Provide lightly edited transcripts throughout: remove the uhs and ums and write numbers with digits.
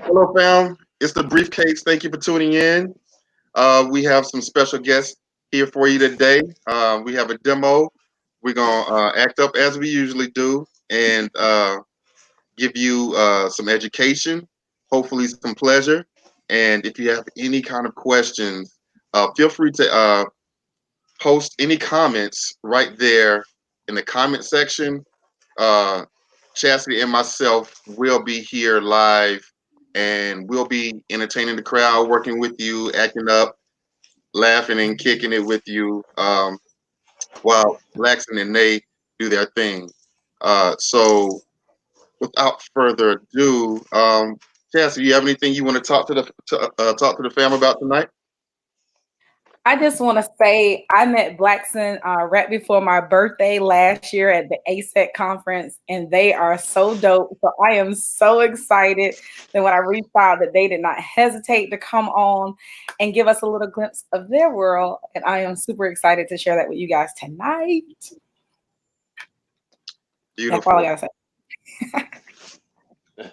Hello, fam. It's the Briefcase. Thank you for tuning in. We have some special guests here for you today. We have a demo. We're going to act up as we usually do and give you some education, hopefully some pleasure. And if you have any kind of questions, feel free to post any comments right there in the comment section. Uh, Chastity and myself will be here live and we'll be entertaining the crowd, working with you, acting up, laughing and kicking it with you while Blaksyn and Nae do their thing. So without further ado, Chastity, you have anything you want to talk to the fam about tonight? I just want to say I met Blaksyn right before my birthday last year at the ASEC conference, and they are so dope. So I am so excited that when I reached out that they did not hesitate to come on and give us a little glimpse of their world. And I am super excited to share that with you guys tonight. Beautiful. That's all I gotta say.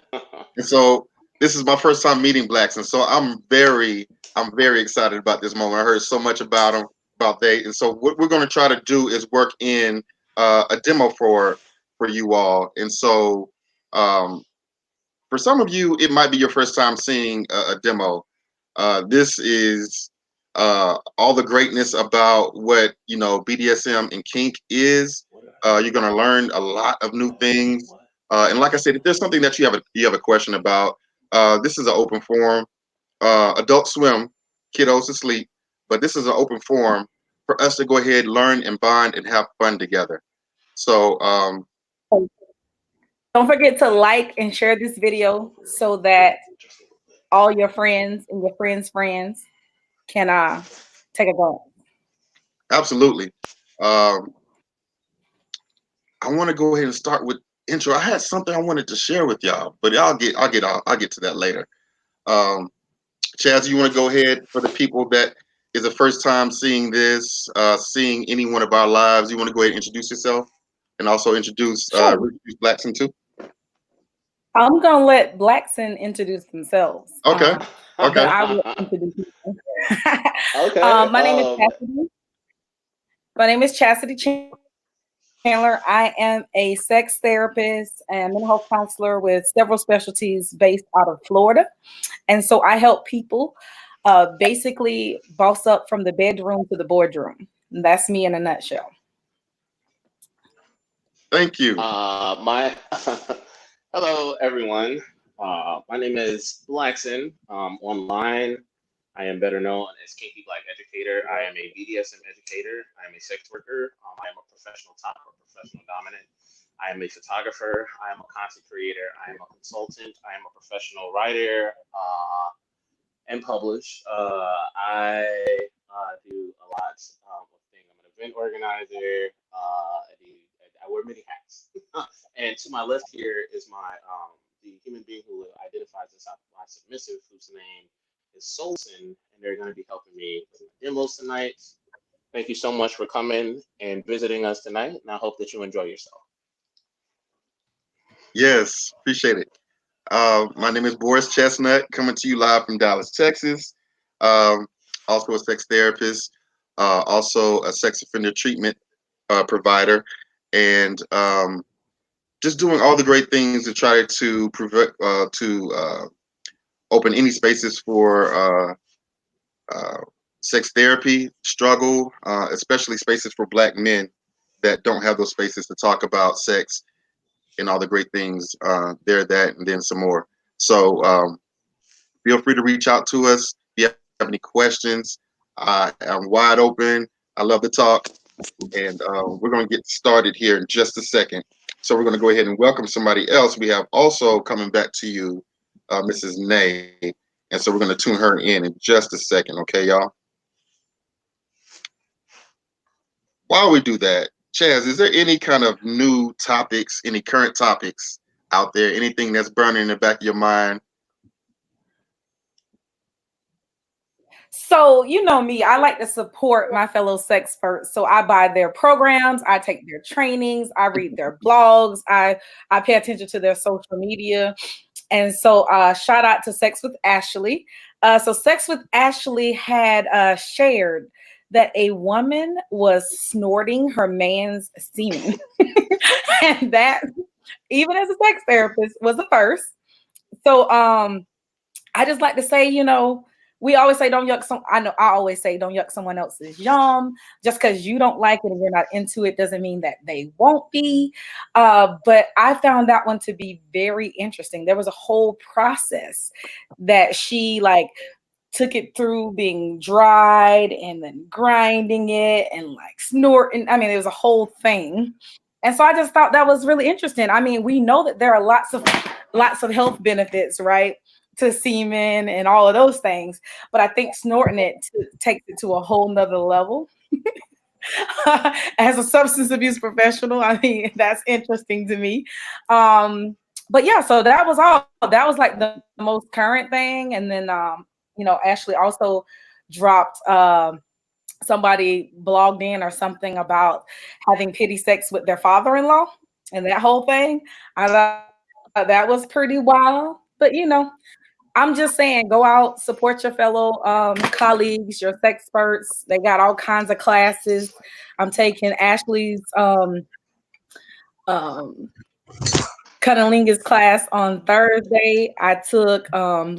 And so this is my first time meeting Blaksyn, so I'm very excited about this moment. I heard so much about him, about they, and so what we're going to try to do is work in a demo for you all. And so for some of you, it might be your first time seeing a demo. This is all the greatness about what BDSM and kink is. You're going to learn a lot of new things. And like I said, if there's something that you have a question about, this is an open forum. Adult Swim, kiddos asleep, but this is an open forum for us to go ahead, learn and bond and have fun together. So don't forget to like and share this video so that all your friends and your friends' friends can take a glance. Absolutely. I want to go ahead and start with intro. I had something I wanted to share with y'all, but I'll get to that later. Chaz, you want to go ahead for the people that is the first time seeing this, seeing any one of our lives? You want to go ahead and introduce yourself and also introduce Blaksyn too? I'm gonna let Blaksyn introduce themselves. Okay. Okay. I will introduce them. Okay. My name is Chastity. My name is Chastity Chandler. I am a sex therapist and mental health counselor with several specialties based out of Florida. And so I help people basically boss up from the bedroom to the boardroom. And that's me in a nutshell. Thank you. Hello, everyone. My name is Blaksyn. Online, I am better known as Kinky Black Educator. I am a BDSM educator. I am a sex worker. I am a professional top or professional dominant. I am a photographer. I am a content creator. I am a consultant. I am a professional writer and publish. I do a lot of things. I'm an event organizer. I wear many hats. And to my left here is the human being who identifies as my submissive, whose name is Solson, and they're going to be helping me with my demos tonight. Thank you so much for coming and visiting us tonight, and I hope that you enjoy yourself. Yes, appreciate it. My name is Boris Chestnut, coming to you live from Dallas, Texas. Also a sex therapist, also a sex offender treatment provider, and just doing all the great things to try to open any spaces for sex therapy, struggle, especially spaces for Black men that don't have those spaces to talk about sex and all the great things. That, and then some more. So feel free to reach out to us if you have any questions. I'm wide open. I love to talk, and we're going to get started here in just a second. So we're going to go ahead and welcome somebody else. We have also coming back to you, Mrs. Nae, and so we're going to tune her in just a second. Okay, y'all? While we do that, Chaz, is there any kind of new topics, any current topics out there, anything that's burning in the back of your mind? So, you know me, I like to support my fellow sexperts. So I buy their programs, I take their trainings, I read their blogs, I pay attention to their social media. And so shout out to Sex with Ashley. So Sex with Ashley had shared that a woman was snorting her man's semen. And that, even as a sex therapist, was the first. So I just like to say, you know, we always say don't yuck I always say don't yuck someone else's yum. Just because you don't like it and you're not into it doesn't mean that they won't be. But I found that one to be very interesting. There was a whole process that she like took it through being dried and then grinding it and like snorting. I mean, it was a whole thing. And so I just thought that was really interesting. I mean, we know that there are lots of health benefits, right, to semen and all of those things. But I think snorting it takes it to a whole nother level. As a substance abuse professional, I mean, that's interesting to me. But yeah, so that was all. That was like the most current thing. And then, you know, Ashley also dropped somebody blogged in or something about having pity sex with their father-in-law and that whole thing. I thought that was pretty wild. But, you know, I'm just saying, go out, support your fellow colleagues, your sex experts. They got all kinds of classes. I'm taking Ashley's cunnilingus class on Thursday. I took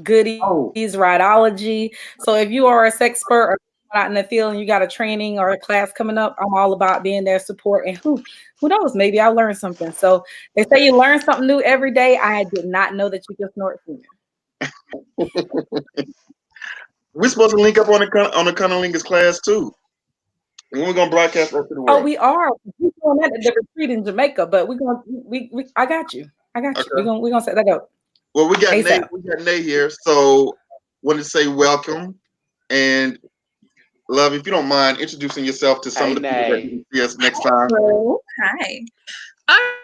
Goody's Rideology. So if you are a sex expert or out in the field and you got a training or a class coming up, I'm all about being there, support, and who knows, maybe I'll learn something. So they say you learn something new every day. I did not know that you could snort semen. We're supposed to link up on the cunnilingus class too. And we're gonna broadcast that to the world. Oh, we are. We're doing that at the retreat in Jamaica, but I got you. Okay. We're gonna set that up. Well, we got Nae here, so want to say welcome and love. If you don't mind introducing yourself to some of the people that you see us next time. Hello. Hi. All right.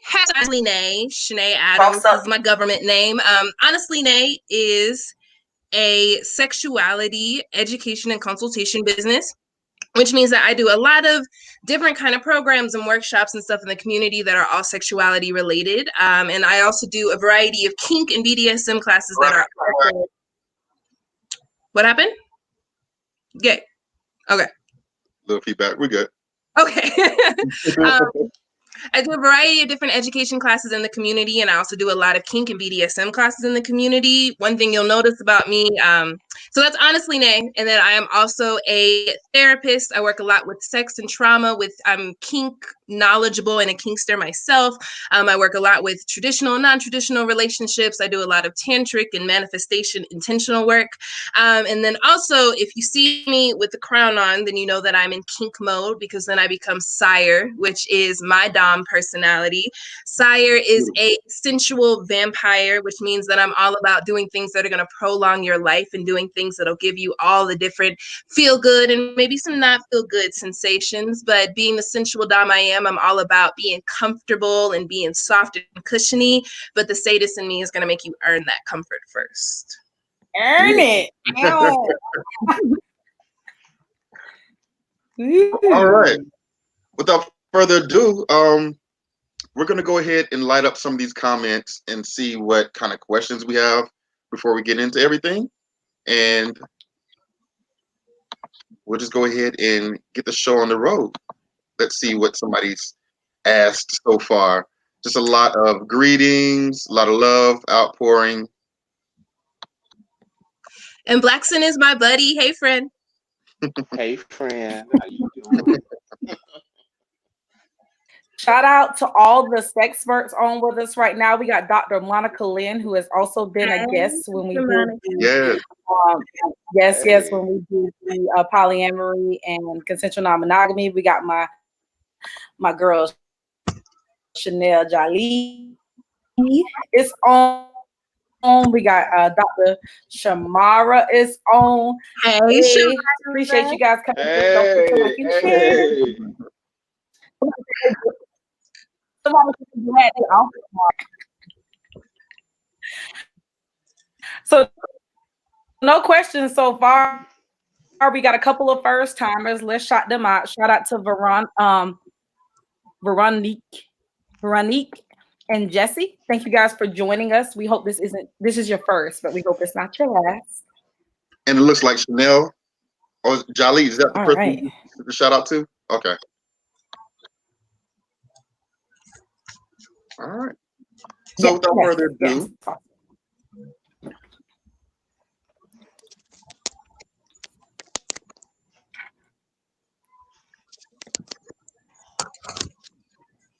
HonestlyNae, Shanae Adams is my government name. HonestlyNae is a sexuality education and consultation business, which means that I do a lot of different kind of programs and workshops and stuff in the community that are all sexuality related. And I also do a variety of kink and BDSM classes that are. What happened? Good. Okay. Little feedback. We're good. Okay. I do a variety of different education classes in the community, and I also do a lot of kink and BDSM classes in the community. One thing you'll notice about me, so that's HonestlyNae, and then I am also a therapist. I work a lot with sex and trauma. I'm kink knowledgeable and a kinkster myself. I work a lot with traditional and non-traditional relationships. I do a lot of tantric and manifestation intentional work. And then also, if you see me with the crown on, then you know that I'm in kink mode, because then I become Sire, which is my dom personality. Sire is a sensual vampire, which means that I'm all about doing things that are going to prolong your life and doing things that'll give you all the different feel good and maybe some not feel good sensations. But being the sensual dom I am, I'm all about being comfortable and being soft and cushiony. But the sadist in me is going to make you earn that comfort first. Earn it. All right. Without further ado, we're going to go ahead and light up some of these comments and see what kind of questions we have before we get into everything. And we'll just go ahead and get the show on the road. Let's see what somebody's asked so far. Just a lot of greetings, a lot of love, outpouring. And Blaksyn is my buddy. Hey, friend. Hey, friend. How you doing? Shout out to all the sex experts on with us right now. We got Dr. Monica Lynn, who has also been a guest when we do yes, when we do the polyamory and consensual non-monogamy. We got my girl Chanel Jolie is on. We got Dr. Shamara is on. Hey, appreciate you guys coming. Hey. So no questions so far. We got a couple of first timers. Let's shout them out. Shout out to Veronique and Jesse. Thank you guys for joining us. We hope this is your first, but we hope it's not your last. And it looks like Chanel or Jolly. Is that the All person right. to shout out to? Okay. All right. So without further ado,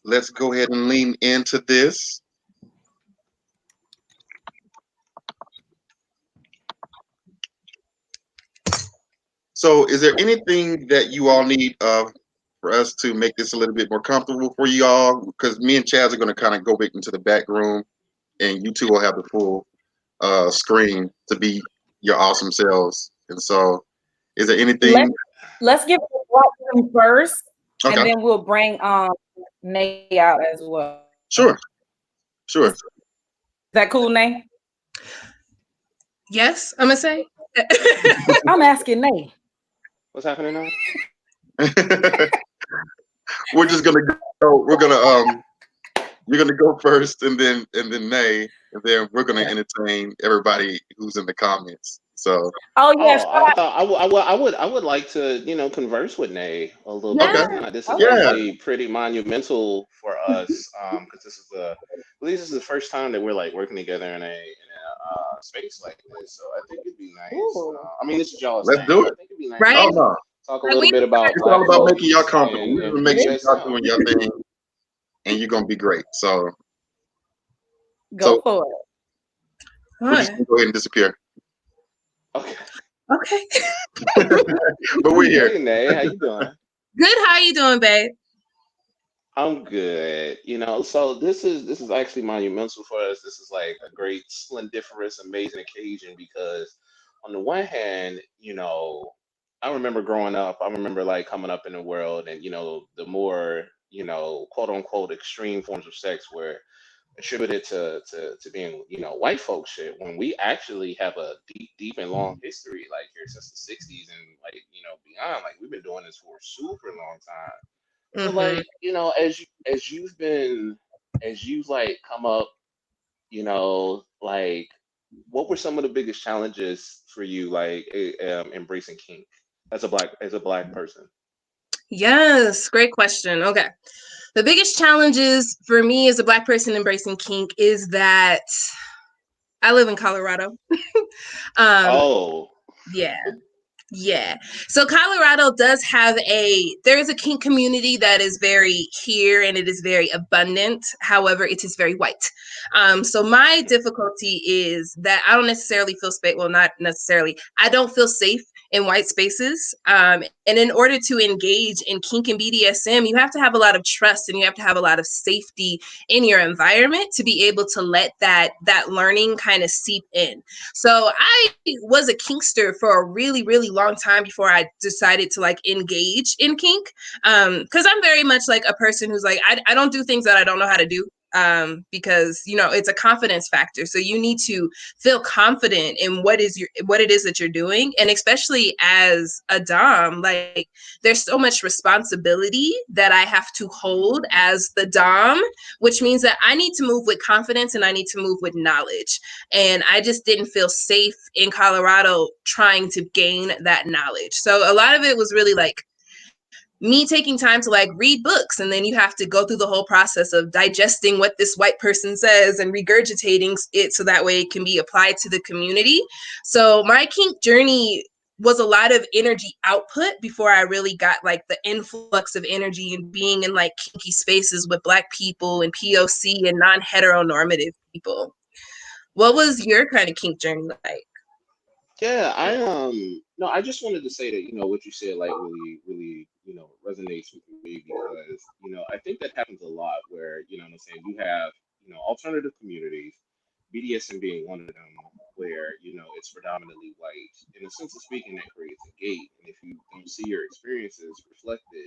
let's go ahead and lean into this. So is there anything that you all need for us to make this a little bit more comfortable for you all? Because me and Chaz are going to kind of go back into the back room, and you two will have the full screen to be your awesome selves. And so is there anything? Let's give it a welcome first, Okay. and then we'll bring Nae out as well. Sure. Is that cool, Nae? Yes, I'm gonna say. I'm asking Nae. What's happening now? We're just gonna go. We're gonna you're gonna go first, and then Nae, and then we're gonna entertain everybody who's in the comments. So. Oh yes. I thought I would like to converse with Nae a little bit. Okay. This is actually pretty monumental for us because this is the first time that we're like working together in a space like this. So I think it'd be nice. I mean, this is y'all's Let's thing. do it. I think it'd be nice. Right? Oh, no. Talk a little bit about. It's all about making y'all comfortable. We're gonna make sure BDSM. y'all doing your thing, and you're gonna be great. So go for it. We're just gonna go ahead and disappear. Okay. But we're here. Hey, Nae, how you doing? Good. How you doing, babe? I'm good. So this is actually monumental for us. This is like a great, splendiferous, amazing occasion because on the one hand, I remember growing up, I remember like coming up in the world and the more, quote unquote extreme forms of sex were attributed to being, white folk shit when we actually have a deep and long history like here since the 60s and like, beyond. Like we've been doing this for a super long time. So like, as you've like come up, like what were some of the biggest challenges for you, like embracing kink as a black person? Yes, great question. Okay. The biggest challenges for me as a Black person embracing kink is that I live in Colorado. Yeah. So Colorado does have there is a kink community that is very here and it is very abundant. However, it is very white. So my difficulty is that I don't necessarily feel safe. Well, not necessarily. I don't feel safe in white spaces. And in order to engage in kink and BDSM, you have to have a lot of trust and you have to have a lot of safety in your environment to be able to let that learning kind of seep in. So I was a kinkster for a really, really long time before I decided to like engage in kink. Because I'm very much like a person who's like, I don't do things that I don't know how to do. Because it's a confidence factor. So you need to feel confident in what it is that you're doing. And especially as a Dom, like there's so much responsibility that I have to hold as the Dom, which means that I need to move with confidence and I need to move with knowledge. And I just didn't feel safe in Colorado trying to gain that knowledge. So a lot of it was really like me taking time to like read books, and then you have to go through the whole process of digesting what this white person says and regurgitating it so that way it can be applied to the community. So my kink journey was a lot of energy output before I really got like the influx of energy and being in like kinky spaces with Black people and POC and non-heteronormative people. What was your kind of kink journey like? Yeah, I just wanted to say that what you said like really really resonates with me because I think that happens a lot where what I'm saying, you have alternative communities, BDSM being one of them, where it's predominantly white. In a sense of speaking, that creates a gate, and if you don't see your experiences reflected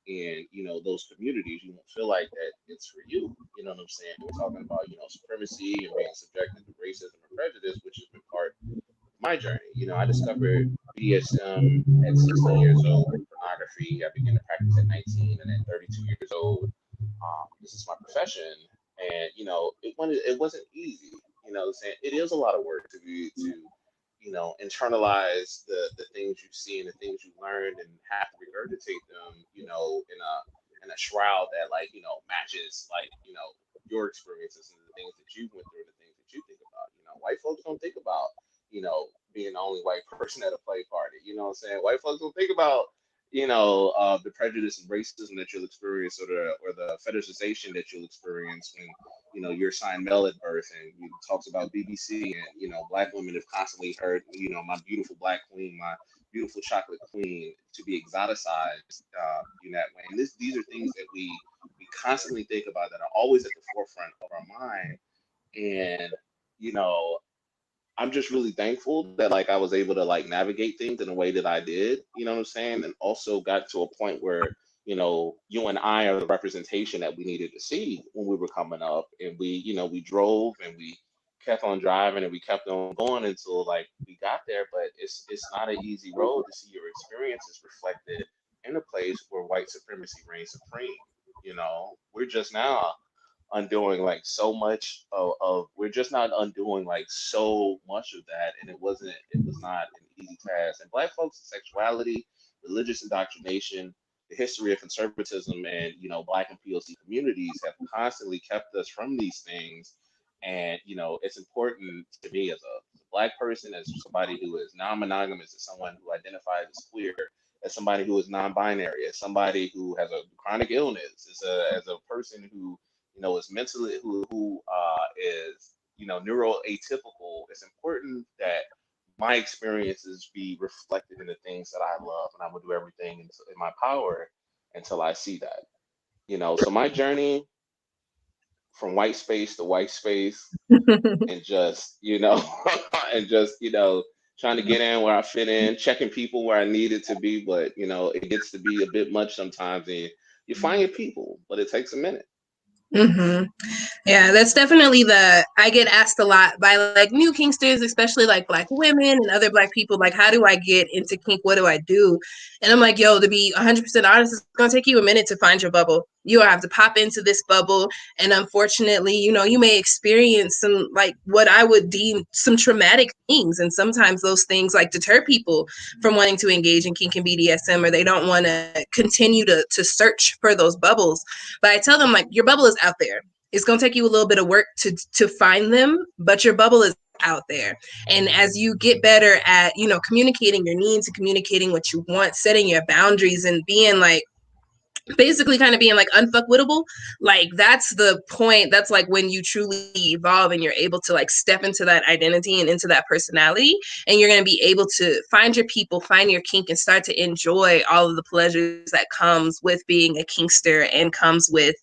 in those communities, you won't feel like that it's for you. You know what I'm saying? We're talking about supremacy and being subjected to racism and prejudice, which has been part my journey. I discovered BDSM at 16 years old through pornography. I began to practice at 19, and at 32 years old, this is my profession. And it wasn't easy. Saying it is a lot of work to internalize the things you see and the things you learned, and have to regurgitate them, in a shroud that matches your experiences and the things that you went through, and the things that you think about. White folks don't think about being the only white person at a play party. You know what I'm saying? White folks don't think about the prejudice and racism that you'll experience, or the fetishization that you'll experience when you're assigned male at birth. And talks about BBC, and Black women have constantly heard my beautiful Black queen, my beautiful chocolate queen, to be exoticized in that way. And these are things that we constantly think about, that are always at the forefront of our mind. And I'm just really thankful that I was able to navigate things in a way that I did, you know what I'm saying? And also got to a point where, you and I are the representation that we needed to see when we were coming up. And we drove, and we kept on driving, and we kept on going until we got there. But it's not an easy road to see your experiences reflected in a place where white supremacy reigns supreme. We're just now undoing so much of we're just not undoing so much of that. And it was not an easy task. And Black folks' sexuality, religious indoctrination, the history of conservatism, and Black and POC communities have constantly kept us from these things. And it's important to me as a Black person, as somebody who is non-monogamous, as someone who identifies as queer, as somebody who is non-binary, as somebody who has a chronic illness, as a person who is mentally, who is neuroatypical. It's important that my experiences be reflected in the things that I love, and I will do everything in my power until I see that. So my journey from white space to white space, and just and just trying to get in where I fit in, checking people where I needed to be, but it gets to be a bit much sometimes, and you find your people, but it takes a minute. Mm-hmm. Yeah, that's definitely I get asked a lot by new kinksters, especially Black women and other Black people, how do I get into kink? What do I do? And I'm like, yo, to be 100% honest, it's going to take you a minute to find your bubble. You have to pop into this bubble. And unfortunately, you may experience some, what I would deem some traumatic things. And sometimes those things deter people from wanting to engage in kink and BDSM, or they don't want to continue to search for those bubbles. But I tell them, your bubble is out there. It's going to take you a little bit of work to find them, but your bubble is out there. And as you get better at, communicating your needs and communicating what you want, setting your boundaries, and being basically kind of being unfuckwittable, that's the point. That's when you truly evolve, and you're able to step into that identity and into that personality, and you're going to be able to find your people, find your kink, and start to enjoy all of the pleasures that comes with being a kinkster, and comes with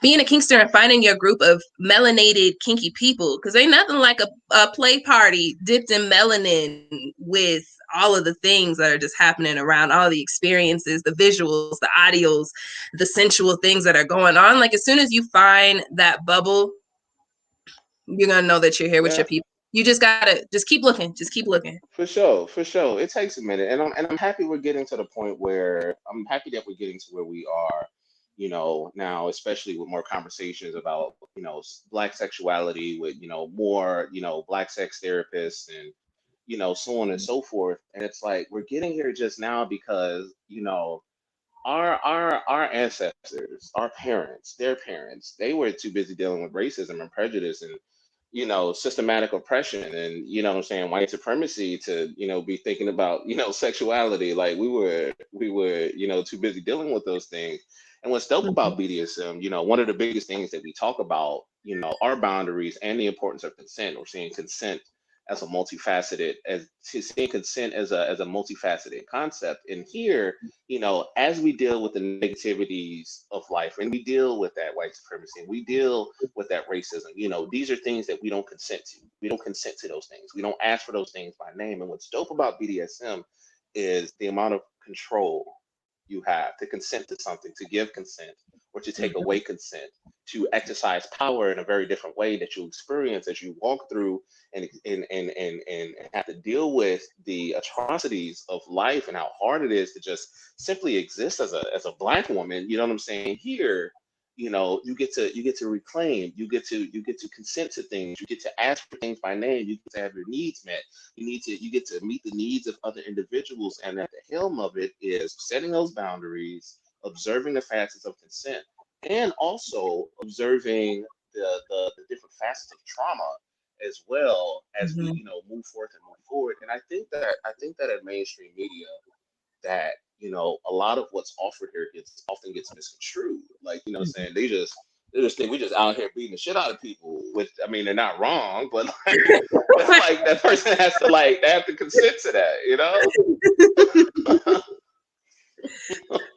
being a kinkster and finding your group of melanated kinky people, because ain't nothing like a play party dipped in melanin, with all of the things that are just happening around, all the experiences, the visuals, the audios, the sensual things that are going on. As soon as you find that bubble, you're gonna know that you're here with your people. You just gotta keep looking. Just keep looking. For sure. It takes a minute, and I'm happy we're getting to the point where I'm happy that we're getting to where we are. Now, especially with more conversations about, Black sexuality, with, more, Black sex therapists, and, so on and so forth. And it's we're getting here just now because, our ancestors, our parents, their parents, they were too busy dealing with racism and prejudice and, systematic oppression and, what I'm saying, white supremacy to, be thinking about, sexuality. We were, too busy dealing with those things. And what's dope about BDSM, one of the biggest things that we talk about, are boundaries and the importance of consent, or seeing consent as a multifaceted, multifaceted concept. And here, as we deal with the negativities of life, and we deal with that white supremacy, and we deal with that racism, these are things that we don't consent to. We don't consent to those things. We don't ask for those things by name. And what's dope about BDSM is the amount of control you have to consent to something, to give consent, or to take away consent, to exercise power in a very different way that you experience as you walk through and have to deal with the atrocities of life, and how hard it is to just simply exist as a Black woman. You know what I'm saying? Here, you know, you get to reclaim, you get to consent to things, you get to ask for things by name, you get to have your needs met, you get to meet the needs of other individuals, and at the helm of it is setting those boundaries, observing the facets of consent, and also observing the different facets of trauma as well as we, you know, move forth and move forward. And I think that at mainstream media, that, you know, a lot of what's offered here often gets misconstrued. Like, you know what I'm saying? They just think we just out here beating the shit out of people. With, I mean, they're not wrong, but like, like that person has to, like, they have to consent to that, you know?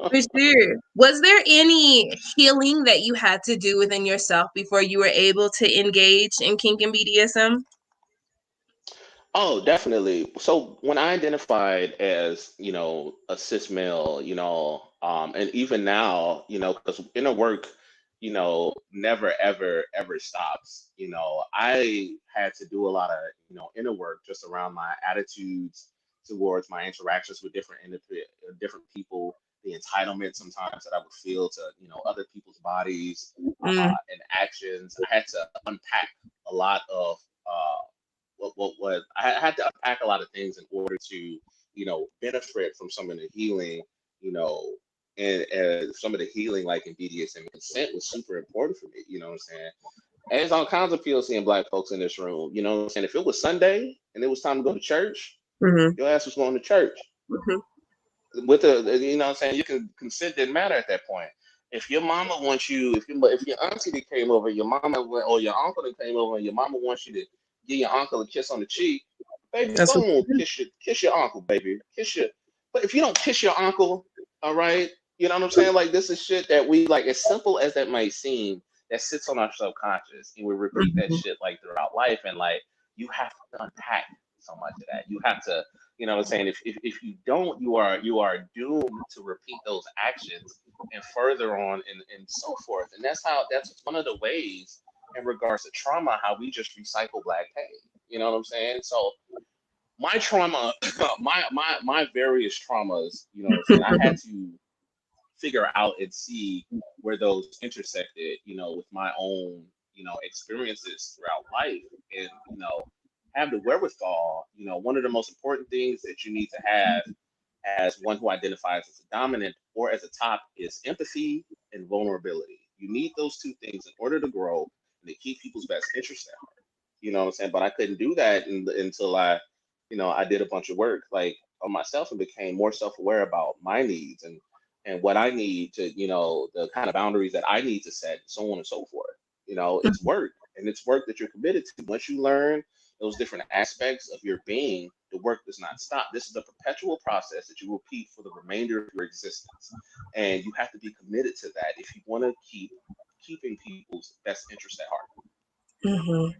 For sure. Was there any healing that you had to do within yourself before you were able to engage in kink and BDSM? Oh, definitely. So when I identified as, you know, a cis male, you know, and even now, you know, because inner work, you know, never ever stops. You know, I had to do a lot of, you know, inner work just around my attitudes towards my interactions with different people, the entitlement sometimes that I would feel to, you know, other people's bodies and actions. I had to unpack a lot of what I had to unpack a lot of things in order to, you know, benefit from some of the healing, you know, and some of the healing like in BDSM. Consent was super important for me, you know what I'm saying? And there's all kinds of POC and Black folks in this room, you know what I'm saying? If it was Sunday and it was time to go to church, your ass was going to church. With the, you know what I'm saying, you can, consent didn't matter at that point. If your mama wants you, if your auntie that came over, your mama or your uncle that came over, and your mama wants you to give your uncle a kiss on the cheek, baby, That's go on, kiss your uncle, baby, kiss your. But if you don't kiss your uncle, all right, you know what I'm saying? Like, this is shit that we, like, as simple as that might seem, that sits on our subconscious, and we repeat that shit like throughout life, and like, you have to unpack so much of that. You have to, you know what I'm saying? If you don't, you are doomed to repeat those actions and further on and so forth. And that's one of the ways in regards to trauma, how we just recycle Black pain. You know what I'm saying? So my trauma, my various traumas, you know what I'm saying, I had to figure out and see where those intersected, you know, with my own, you know, experiences throughout life, and, you know, have the wherewithal. You know, one of the most important things that you need to have as one who identifies as a dominant or as a top is empathy and vulnerability. You need those two things in order to grow and to keep people's best interests at heart. You know what I'm saying? But I couldn't do that until I, you know, I did a bunch of work like on myself and became more self-aware about my needs and what I need to, you know, the kind of boundaries that I need to set, so on and so forth. You know, it's work, and it's work that you're committed to. Once you learn those different aspects of your being, the work does not stop. This is a perpetual process that you repeat for the remainder of your existence. And you have to be committed to that if you want to keep keeping people's best interests at heart.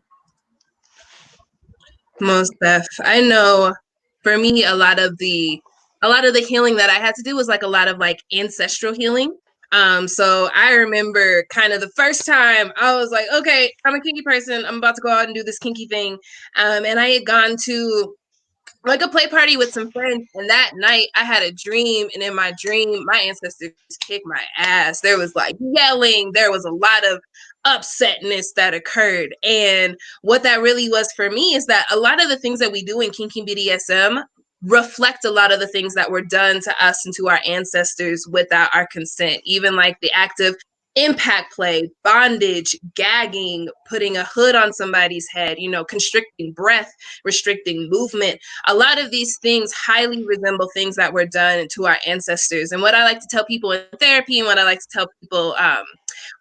Most def. I know for me, a lot of the healing that I had to do was like a lot of like ancestral healing. So I remember kind of the first time I was like, okay, I'm a kinky person. I'm about to go out and do this kinky thing. And I had gone to like a play party with some friends, and that night I had a dream, and in my dream my ancestors kicked my ass. There was like yelling, there was a lot of upsetness that occurred, and what that really was for me is that a lot of the things that we do in Kinky BDSM reflect a lot of the things that were done to us and to our ancestors without our consent. Even like the act of impact play, bondage, gagging, putting a hood on somebody's head, you know, constricting breath, restricting movement. A lot of these things highly resemble things that were done to our ancestors. And what I like to tell people in therapy, and what I like to tell people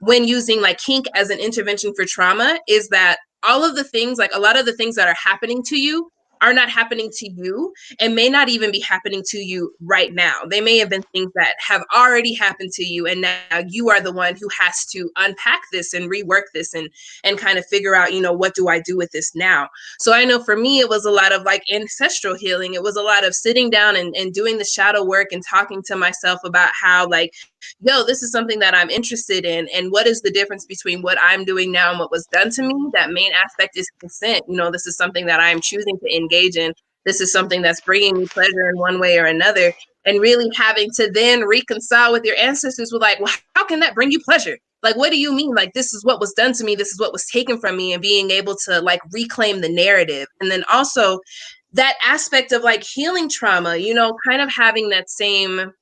when using like kink as an intervention for trauma, is that all of the things, like a lot of the things that are happening to you are not happening to you and may not even be happening to you right now. They may have been things that have already happened to you, and now you are the one who has to unpack this and rework this and kind of figure out, you know, what do I do with this now? So I know for me, it was a lot of like ancestral healing. It was a lot of sitting down and doing the shadow work and talking to myself about how, like, yo, this is something that I'm interested in, and what is the difference between what I'm doing now and what was done to me? That main aspect is consent. You know, this is something that I'm choosing to engage in. This is something that's bringing me pleasure in one way or another, and really having to then reconcile with your ancestors with like, well, how can that bring you pleasure? Like, what do you mean? Like, this is what was done to me. This is what was taken from me, and being able to like reclaim the narrative. And then also that aspect of like healing trauma, you know, kind of having that same,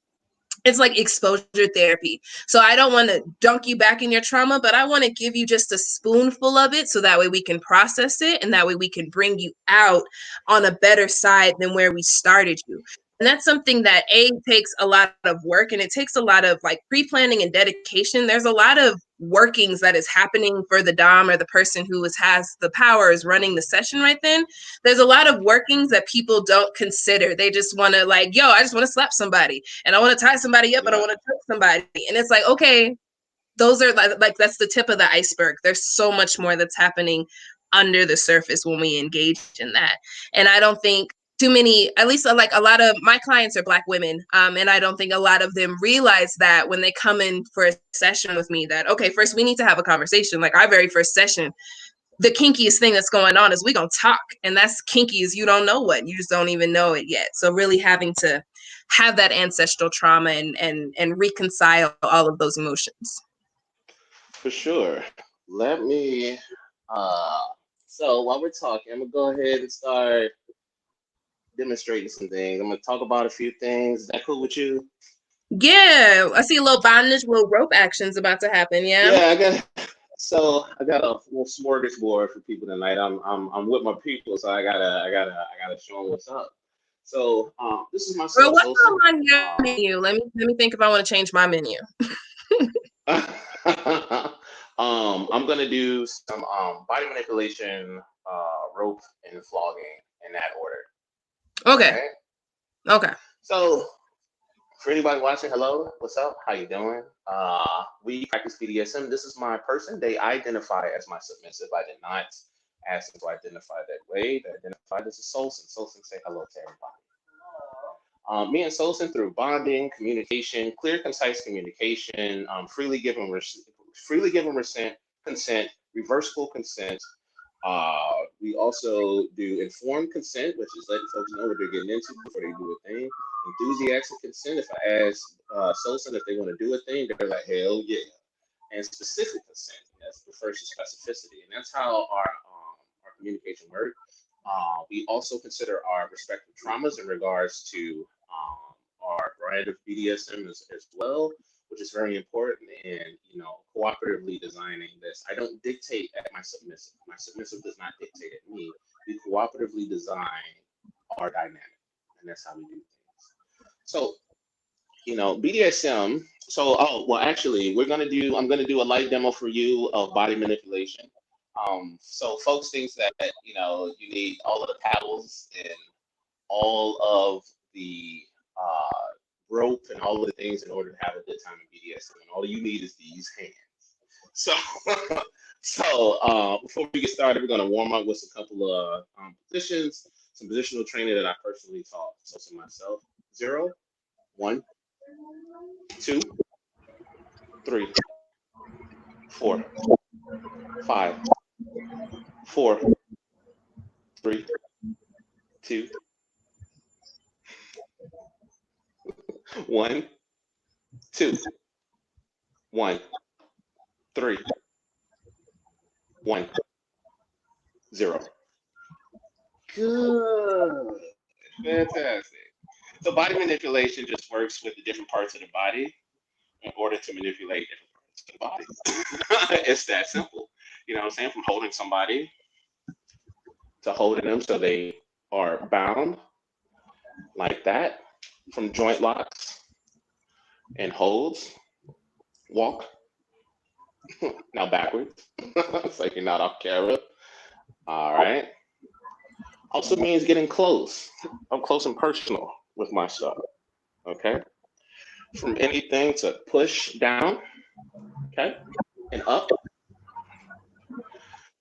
it's like exposure therapy. So I don't want to dunk you back in your trauma, but I want to give you just a spoonful of it so that way we can process it, and that way we can bring you out on a better side than where we started you. And that's something that takes a lot of work, and it takes a lot of like pre-planning and dedication. There's a lot of workings that is happening for the dom or the person who has the power is running the session right then. There's a lot of workings that people don't consider. They just want to like, yo, I just want to slap somebody, and I want to tie somebody up, and I want to touch somebody. And it's like, okay, those are like that's the tip of the iceberg. There's so much more that's happening under the surface when we engage in that. And I don't think too many, at least like a lot of my clients are Black women. And I don't think a lot of them realize that when they come in for a session with me, that, okay, first we need to have a conversation. Like our very first session, the kinkiest thing that's going on is we gonna talk, and that's kinky as you don't know what, you just don't even know it yet. So really having to have that ancestral trauma and reconcile all of those emotions. For sure. Let me, so while we're talking, I'm gonna go ahead and start demonstrating some things. I'm gonna talk about a few things. Is that cool with you? Yeah, I see a little bondage, little rope actions about to happen. Yeah. Yeah, I got a little smorgasbord for people tonight. I'm with my people, so I gotta show them what's up. So this is my Well, what's on your menu? Let me think if I want to change my menu. I'm gonna do some body manipulation, rope and flogging in that order. Okay. Okay. So for anybody watching, hello, what's up? How you doing? We practice BDSM. This is my person. They identify as my submissive. I did not ask them to identify that way. They identified as a Soulson. Soulson, say hello to everybody. Me and Soulson, through bonding, communication, clear, concise communication, freely given consent, reversible consent. We also do informed consent, which is letting folks know what they're getting into before they do a thing. Enthusiastic consent, if I ask Soulson if they want to do a thing, they're like, hell yeah. And specific consent, that's refers to specificity. And that's how our communication works. We also consider our respective traumas in regards to our brand of BDSM as well, which is very important in, you know, cooperatively designing this. I don't dictate at my submissive. My submissive does not dictate at me. We cooperatively design our dynamic, and that's how we do things. So, you know, BDSM. So, actually, I'm gonna do a light demo for you of body manipulation. So folks think that, you know, you need all of the paddles and all of the rope and all of the things in order to have a good time in BDSM. And all you need is these hands. So, before we get started, we're going to warm up with a couple of positions, some positional training that I personally taught. So myself, 0, 1, 2, 3, 4, 5, 4, 3, 2, 1, 2, 1, 3, 1, 0. Good. Fantastic. So body manipulation just works with the different parts of the body in order to manipulate different parts of the body. It's that simple. You know what I'm saying? From holding somebody to holding them so they are bound like that. From joint locks and holds. Walk. Now backwards. It's like you're not off camera. All right. Also means getting close. I'm close and personal with my stuff. Okay. From anything to push down. Okay. And up.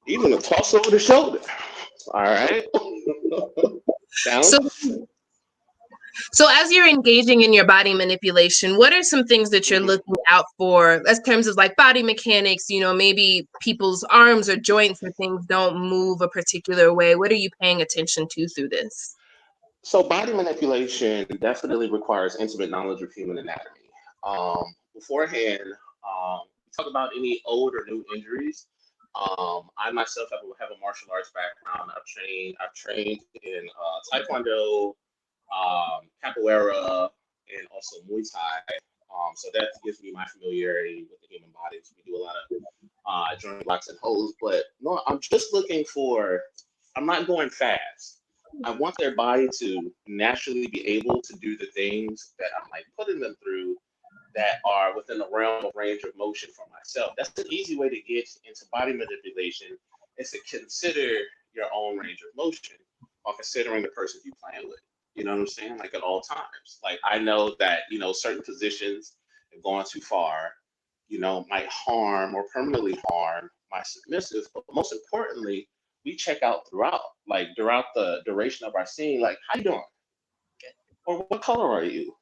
Even a toss over the shoulder. All right. Down. So as you're engaging in your body manipulation, what are some things that you're looking out for as terms of like body mechanics? You know, maybe people's arms or joints or things don't move a particular way. What are you paying attention to through this? So body manipulation definitely requires intimate knowledge of human anatomy. Beforehand, we talk about any old or new injuries. I myself have a martial arts background. I've trained in Taekwondo, capoeira, and also Muay Thai. So that gives me my familiarity with the human body. So we do a lot of joint blocks and holds. But no, I'm just looking for. I'm not going fast. I want their body to naturally be able to do the things that I'm like putting them through that are within the realm of range of motion for myself. That's an easy way to get into body manipulation is to consider your own range of motion while considering the person you plan with. You know what I'm saying? Like at all times. Like I know that, certain positions if going too far, might harm or permanently harm my submissive. But most importantly, we check out throughout the duration of our scene, like, how you doing? Or what color are you?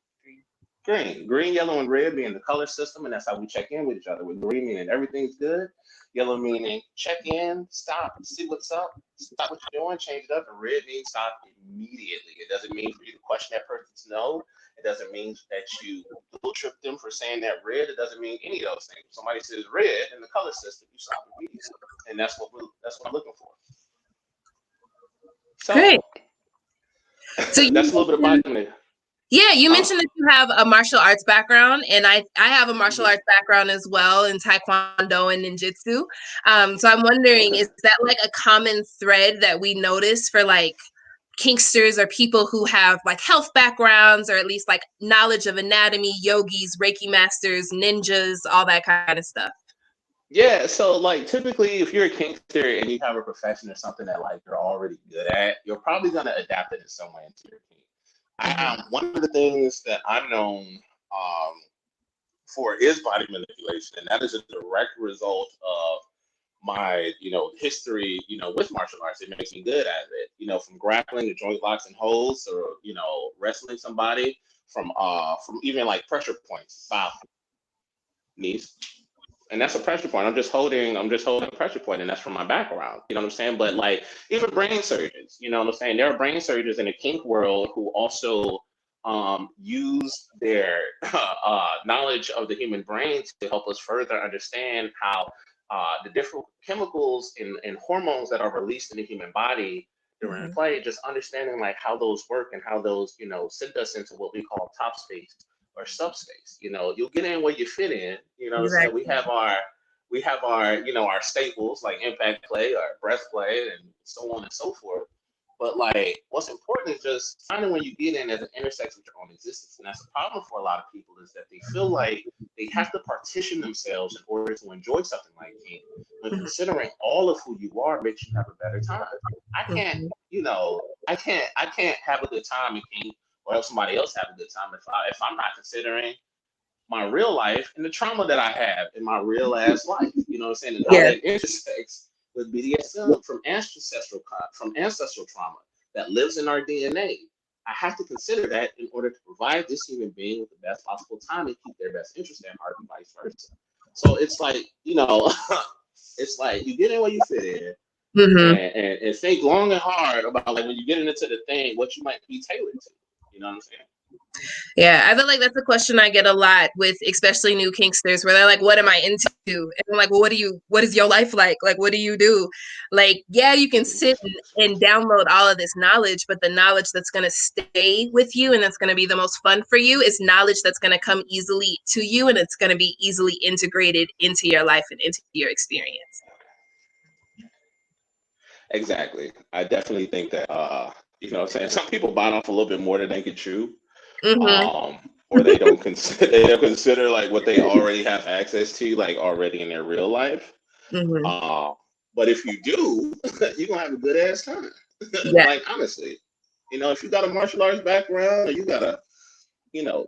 Green, yellow, and red being the color system, and that's how we check in with each other. With green meaning everything's good, yellow meaning check in, stop, see what's up, stop what you're doing, change it up, and red means stop immediately. It doesn't mean for you to question that person's no. It doesn't mean that you guilt trip them for saying that red. It doesn't mean any of those things. If somebody says red in the color system, you stop immediately, and that's what I'm looking for. So, great. So that's a little bit about me. Yeah, you mentioned that you have a martial arts background, and I have a martial arts background as well in Taekwondo and Ninjutsu. So I'm wondering, is that like a common thread that we notice for like kinksters or people who have like health backgrounds or at least like knowledge of anatomy, yogis, Reiki masters, ninjas, all that kind of stuff? Yeah, so like typically if you're a kinkster and you have a profession or something that like you're already good at, you're probably going to adapt it in some way into your kink. One of the things that I'm known for is body manipulation, and that is a direct result of my, history, with martial arts. It makes me good at it, from grappling to joint locks and holds, or wrestling somebody, from even like pressure points, bow, knees. And that's a pressure point. I'm just holding a pressure point, and that's from my background. You know what I'm saying? But like even brain surgeons, you know what I'm saying? There are brain surgeons in the kink world who also use their knowledge of the human brain to help us further understand how the different chemicals and hormones that are released in the human body during play, just understanding like how those work and how those, send us into what we call top space or subspace. You'll get in where you fit in. You know what I'm saying? We have our our staples like impact play or breath play and so on and so forth. But like what's important is just finding when you get in as an intersects with your own existence. And that's a problem for a lot of people, is that they feel like they have to partition themselves in order to enjoy something like kink. But considering all of who you are makes you have a better time. I can't have a good time in kink or help somebody else have a good time if I'm not considering my real life and the trauma that I have in my real ass life. You know what I'm saying? And how that intersects with BDSM from ancestral trauma that lives in our DNA. I have to consider that in order to provide this human being with the best possible time and keep their best interest at heart and vice versa. So it's like, it's like you get in where you fit in. And think long and hard about like when you get into the thing, what you might be tailored to. You know what I'm saying? Yeah, I feel like that's a question I get a lot with especially new kinksters, where they're like, what am I into? And I'm like, well, what is your life like? Like, what do you do? Like, yeah, you can sit and download all of this knowledge, but the knowledge that's going to stay with you and that's going to be the most fun for you is knowledge that's going to come easily to you, and it's going to be easily integrated into your life and into your experience. Exactly. I definitely think that, you know what I'm saying? Some people bite off a little bit more than they can chew. Or they don't consider like what they already have access to, like already in their real life. But if you do, you're gonna have a good ass time. Like honestly, if you got a martial arts background or you got a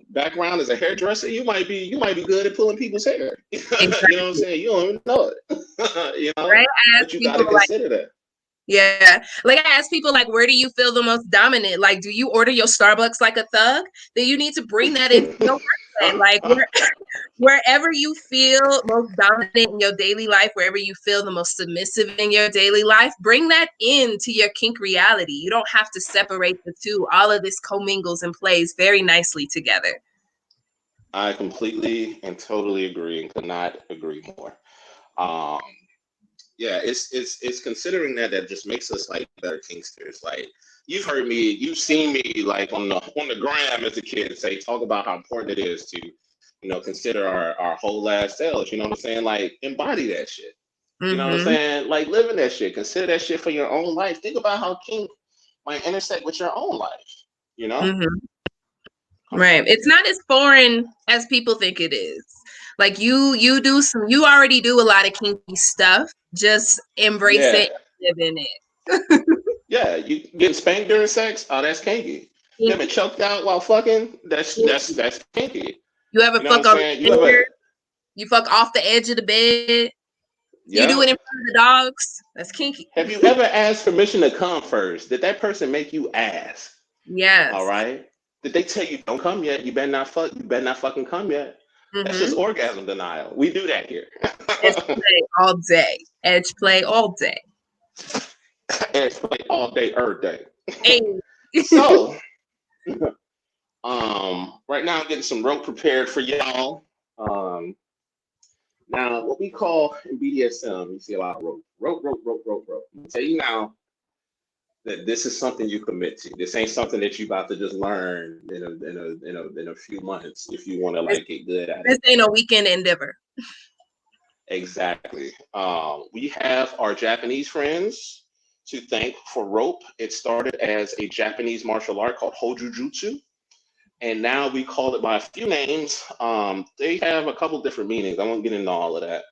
background as a hairdresser, you might be good at pulling people's hair. You know what I'm saying? You don't even know it. Right? But you gotta consider that. Yeah. Like I ask people, like, where do you feel the most dominant? Like, do you order your Starbucks like a thug? Then you need to bring that into your workday. Like wherever you feel most dominant in your daily life, wherever you feel the most submissive in your daily life, bring that into your kink reality. You don't have to separate the two. All of this commingles and plays very nicely together. I completely and totally agree and could not agree more. Um, yeah, it's considering that just makes us like better kinksters. Like you've heard me, you've seen me like on the gram as a kid say talk about how important it is to, consider our whole ass selves. You know what I'm saying? Like embody that shit. You know what I'm saying? Like living that shit. Consider that shit for your own life. Think about how kink might intersect with your own life. You know? Right. It's not as foreign as people think it is. Like you already do a lot of kinky stuff. Just embrace it, live in it. Yeah, you getting spanked during sex? Oh, that's kinky. You ever choked out while fucking? That's kinky. You ever fuck on the edge? You fuck off the edge of the bed? You do it in front of the dogs? That's kinky. Have you ever asked permission to come first? Did that person make you ask? Yes. All right. Did they tell you don't come yet? You better not fucking come yet. That's just orgasm denial. We do that here. Edge play all day. Edge play all day. Edge play all day, every day. Hey. So, right now I'm getting some rope prepared for y'all. Now what we call in BDSM, you see a lot of rope. I'll tell you now that this is something you commit to. This ain't something that you about to just learn in a few months if you want to like get good at it. This ain't a weekend endeavor. Exactly. We have our Japanese friends to thank for rope. It started as a Japanese martial art called Hojujutsu, and now we call it by a few names. They have a couple different meanings. I won't get into all of that,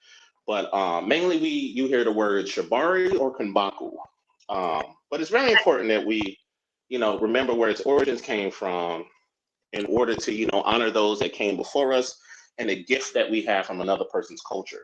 but mainly you hear the word shibari or kanbaku. But it's very important that we, remember where its origins came from in order to, honor those that came before us and the gift that we have from another person's culture.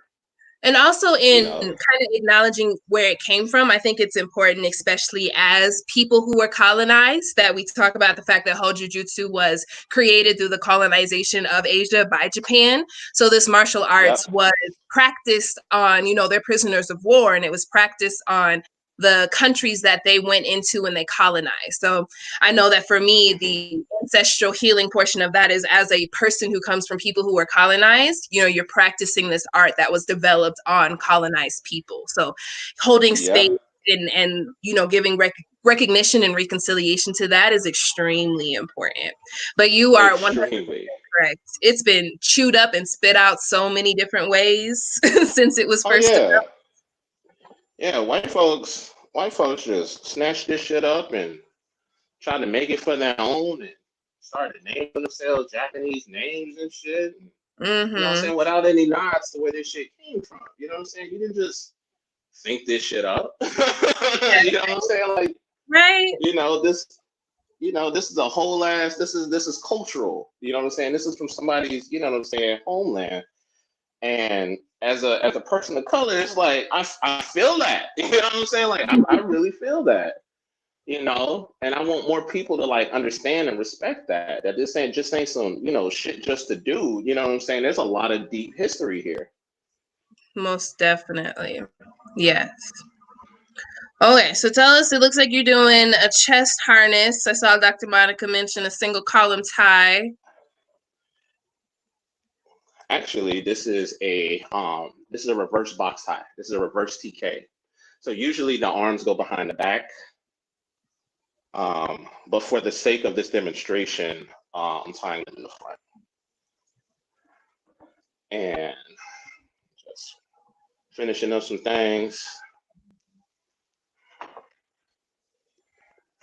And also in kind of acknowledging where it came from, I think it's important, especially as people who were colonized, that we talk about the fact that Hojujutsu was created through the colonization of Asia by Japan. So this martial arts was practiced on, their prisoners of war, and it was practiced on the countries that they went into when they colonized. So I know that for me, the ancestral healing portion of that is as a person who comes from people who were colonized, you're practicing this art that was developed on colonized people. So holding space and giving recognition and reconciliation to that is extremely important. But you are 100% correct. It's been chewed up and spit out so many different ways since it was first developed. Yeah, white folks just snatched this shit up and tried to make it for their own and started naming themselves Japanese names and shit. You know what I'm saying? Without any nods to where this shit came from. You know what I'm saying? You didn't just think this shit up. You know what I'm saying? Like, right. This is a whole ass, this is cultural. You know what I'm saying? This is from somebody's, homeland. And as a person of color, it's like I feel that. You know what I'm saying? Like I really feel that. And I want more people to like understand and respect that this ain't some shit just to do. You know what I'm saying? There's a lot of deep history here. Most definitely. Yes. Okay, so tell us, it looks like you're doing a chest harness. I saw Dr. Monica mention a single column tie. Actually, this is a reverse box tie. This is a reverse TK. So usually the arms go behind the back. But for the sake of this demonstration, I'm tying it in the front. And just finishing up some things.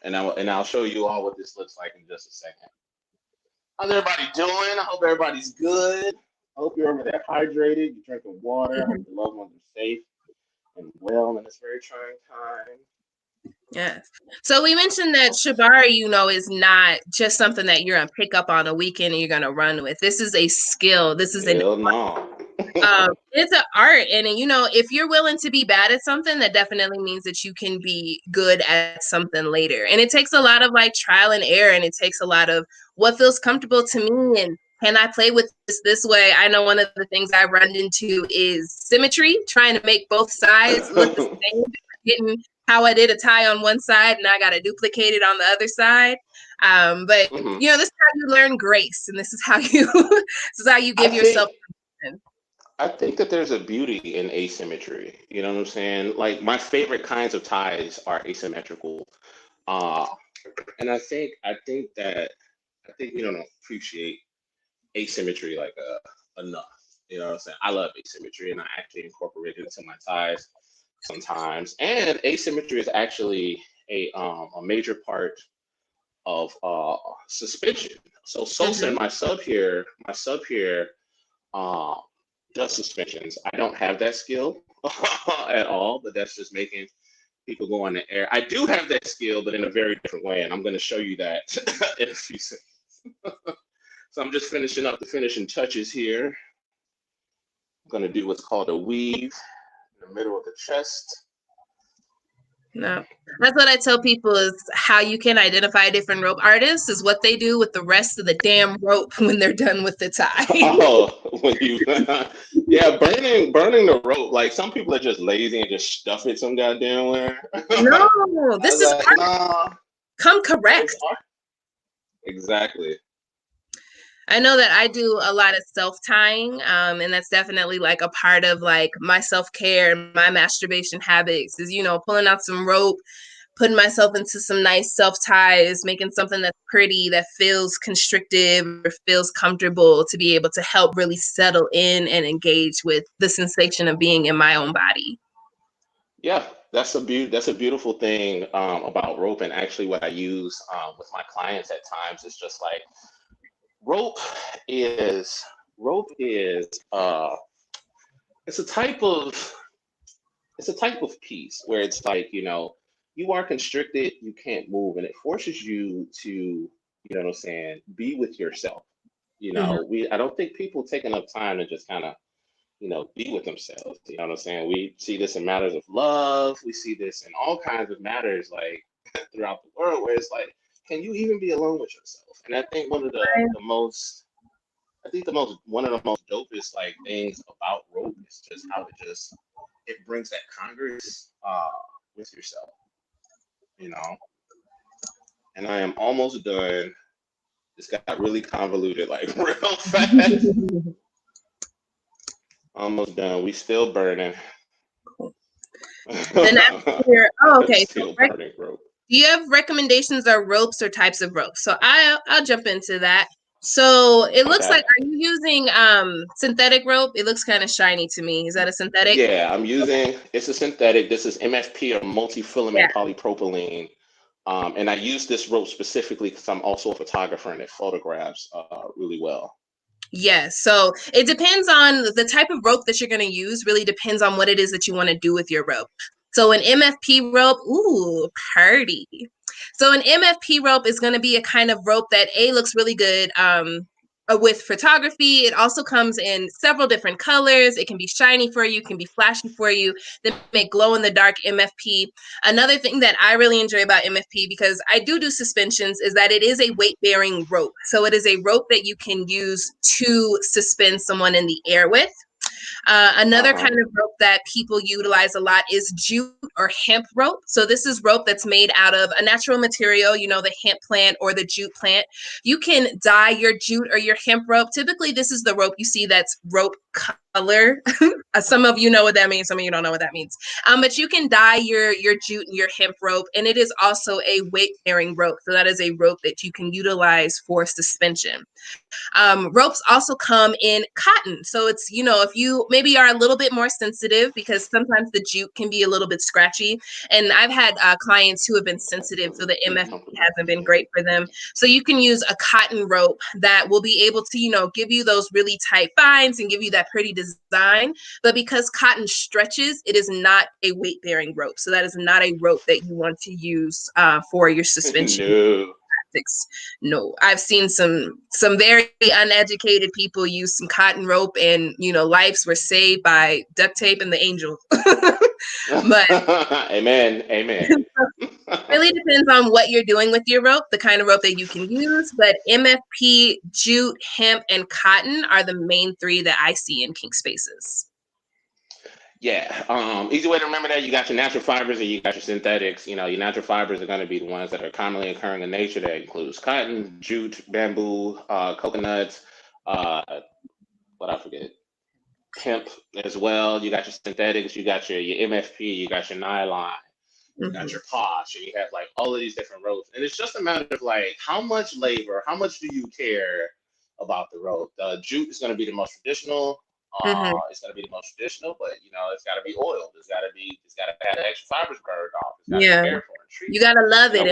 And I'll show you all what this looks like in just a second. How's everybody doing? I hope everybody's good. I hope you're over there hydrated, you're drinking water. I hope your loved ones are safe and well in this very trying time. Yes. So we mentioned that shibari, is not just something that you're going to pick up on a weekend and you're going to run with. This is a skill. This is it's an art. And, if you're willing to be bad at something, that definitely means that you can be good at something later. And it takes a lot of like trial and error. And it takes a lot of what feels comfortable to me. And can I play with this way? I know one of the things I run into is symmetry, trying to make both sides look the same. forgetting how I did a tie on one side and I got to duplicate it on the other side. But you know, this is how you learn grace, and this is how you give yourself. I think that there's a beauty in asymmetry. You know what I'm saying? Like my favorite kinds of ties are asymmetrical, and I think we don't appreciate asymmetry like enough. You know what I'm saying? I love asymmetry, and I actually incorporate it into my ties sometimes. And asymmetry is actually a major part of suspension. So Sosa, my sub here, does suspensions. I don't have that skill at all, but that's just making people go in the air. I do have that skill, but in a very different way, and I'm going to show you that in a few seconds. So I'm just finishing up the finishing touches here. I'm going to do what's called a weave in the middle of the chest. No, that's what I tell people is how you can identify different rope artists is what they do with the rest of the damn rope when they're done with the tie. Yeah, burning the rope. Like some people are just lazy and just stuff it some goddamn where. No, this is like, nah, come correct. Exactly. I know that I do a lot of self-tying, and that's definitely like a part of like my self-care and my masturbation habits is, you know, pulling out some rope, putting myself into some nice self-ties, making something that's pretty, that feels constrictive or feels comfortable to be able to help really settle in and engage with the sensation of being in my own body. Yeah, that's a beautiful thing about rope, and actually what I use with my clients at times is just like, rope is it's a type of piece where it's like, you know, you are constricted, you can't move, and it forces you to, you know what I'm saying, be with yourself. You know, I don't think people take enough time to just kind of, you know, be with themselves. You know what I'm saying? We see this in matters of love, we see this in all kinds of matters like throughout the world where it's like, can you even be alone with yourself? And I think one of the most dopest like things about rope is just how it brings that congress with yourself, you know. And I am almost done. This got really convoluted like real fast. Almost done. We still burning. Okay. Still burning rope. Do you have recommendations or ropes or types of ropes? So I'll jump into that. So it looks like, are you using synthetic rope? It looks kind of shiny to me. Is that a synthetic? Yeah, it's a synthetic. This is MFP or multi-filament polypropylene. And I use this rope specifically because I'm also a photographer and it photographs really well. Yes. So it depends on the type of rope that you're going to use, really depends on what it is that you want to do with your rope. So an MFP rope, ooh, party. So an MFP rope is going to be a kind of rope that looks really good with photography. It also comes in several different colors. It can be shiny for you, can be flashy for you. They make glow in the dark MFP. Another thing that I really enjoy about MFP, because I do suspensions, is that it is a weight bearing rope. So it is a rope that you can use to suspend someone in the air with. Another kind of rope that people utilize a lot is jute or hemp rope. So this is rope that's made out of a natural material, you know, the hemp plant or the jute plant. You can dye your jute or your hemp rope. Typically, this is the rope you see that's rope color. Some of you know what that means. Some of you don't know what that means. But you can dye your jute and your hemp rope, and it is also a weight-bearing rope. So that is a rope that you can utilize for suspension. Ropes also come in cotton. So it's, you know, if you maybe are a little bit more sensitive, because sometimes the jute can be a little bit scratchy. And I've had clients who have been sensitive, so the MFP hasn't been great for them. So you can use a cotton rope that will be able to, you know, give you those really tight binds and give you that pretty design. But because cotton stretches, it is not a weight bearing rope. So that is not a rope that you want to use for your suspension. No. No, I've seen some very uneducated people use some cotton rope, and you know, lives were saved by duct tape and the angel. But amen. really depends on what you're doing with your rope, the kind of rope that you can use. But MFP, jute, hemp, and cotton are the main three that I see in kink spaces. Yeah. Easy way to remember that: you got your natural fibers and you got your synthetics. You know, your natural fibers are going to be the ones that are commonly occurring in nature. That includes cotton, jute, bamboo, coconuts. What I forget? Hemp as well. You got your synthetics. You got your MFP. You got your nylon. You got your posh, and you have like all of these different ropes. And it's just a matter of like how much labor, how much do you care about the rope? The jute is going to be the most traditional. It's going to be the most traditional, but you know, it's got to be oiled. It's got to have the extra fibers burned off. It's got to be cared for and treated. You gotta love it.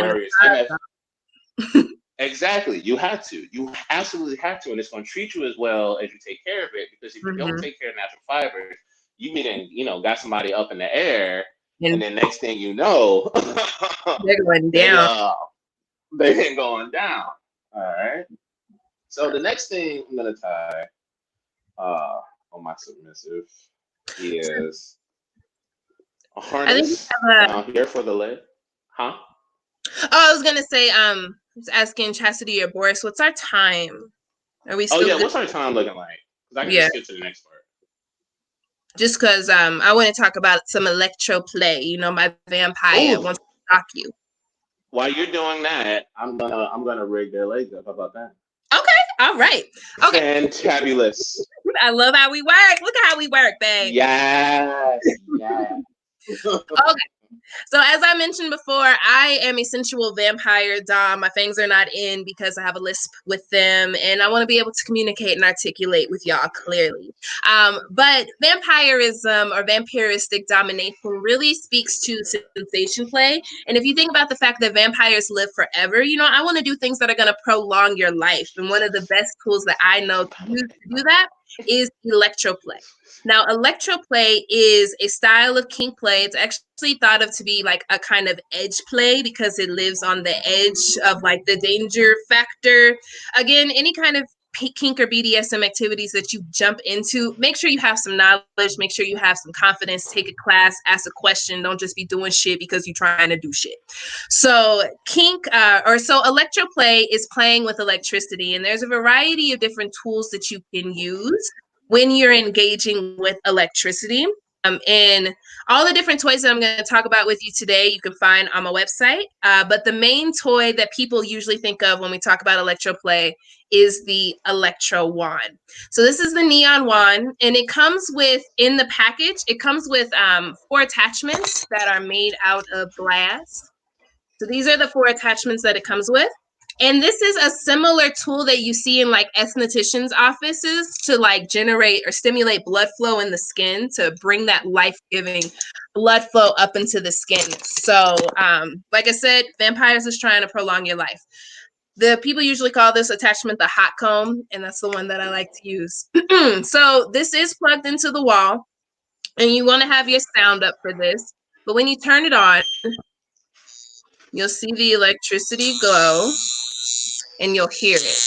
Whereas exactly, you have to. You absolutely have to, and it's going to treat you as well as you take care of it. Because if you don't take care of natural fibers, you mean got somebody up in the air, and then next thing you know, they're going down. They've been going down. All right. So the next thing I'm gonna tie on my submissive is a harness down here for the leg. Huh? Oh, I was gonna say, I was asking Chastity or Boris, what's our time? Are we still? Oh yeah, what's our time looking like? Because I can just get to the next part. Just because I want to talk about some electro play. You know, my vampire wants to shock you. While you're doing that, I'm gonna rig their legs up. How about that? Okay. All right. Okay. Fantabulous. I love how we work. Look at how we work, babe. Yes. Yeah. Okay. So as I mentioned before, I am a sensual vampire dom. My fangs are not in because I have a lisp with them, and I want to be able to communicate and articulate with y'all clearly. But vampirism or vampiristic domination really speaks to sensation play. And if you think about the fact that vampires live forever, I want to do things that are going to prolong your life. And one of the best tools that I know to use to do that is electroplay. Now, electroplay is a style of kink play. It's actually thought of to be like a kind of edge play because it lives on the edge of like the danger factor. Again, any kind of kink or BDSM activities that you jump into, make sure you have some knowledge, make sure you have some confidence, take a class, ask a question. Don't just be doing shit because you're trying to do shit. So electroplay is playing with electricity, and there's a variety of different tools that you can use when you're engaging with electricity. And all the different toys that I'm going to talk about with you today, you can find on my website. But the main toy that people usually think of when we talk about electroplay is the electro wand. So this is the neon wand, and it comes with, in the package, it comes with 4 attachments that are made out of glass. So these are the 4 attachments that it comes with. And this is a similar tool that you see in like estheticians' offices to like generate or stimulate blood flow in the skin to bring that life-giving blood flow up into the skin. So like I said, vampires is trying to prolong your life. The people usually call this attachment the hot comb, and that's the one that I like to use. So this is plugged into the wall, and you want to have your sound up for this. But when you turn it on, you'll see the electricity glow, and you'll hear it.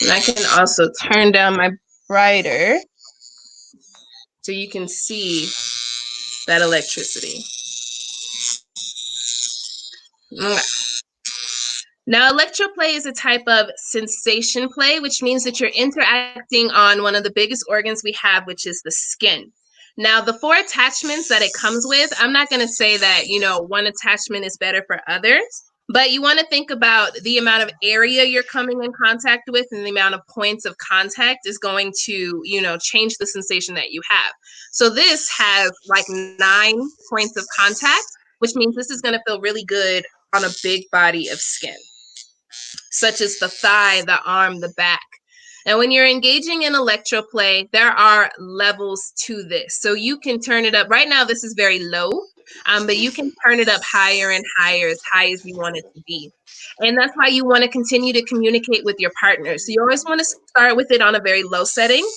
And I can also turn down my brighter so you can see that electricity. Now, electroplay is a type of sensation play, which means that you're interacting on one of the biggest organs we have, which is the skin. Now, the 4 attachments that it comes with, I'm not going to say that, one attachment is better for others, but you want to think about the amount of area you're coming in contact with, and the amount of points of contact is going to, change the sensation that you have. So this has like 9 points of contact, which means this is going to feel really good on a big body of skin, such as the thigh, the arm, the back. And when you're engaging in electroplay, there are levels to this. So you can turn it up. Right now, this is very low, but you can turn it up higher and higher, as high as you want it to be. And that's why you want to continue to communicate with your partner. So you always want to start with it on a very low setting.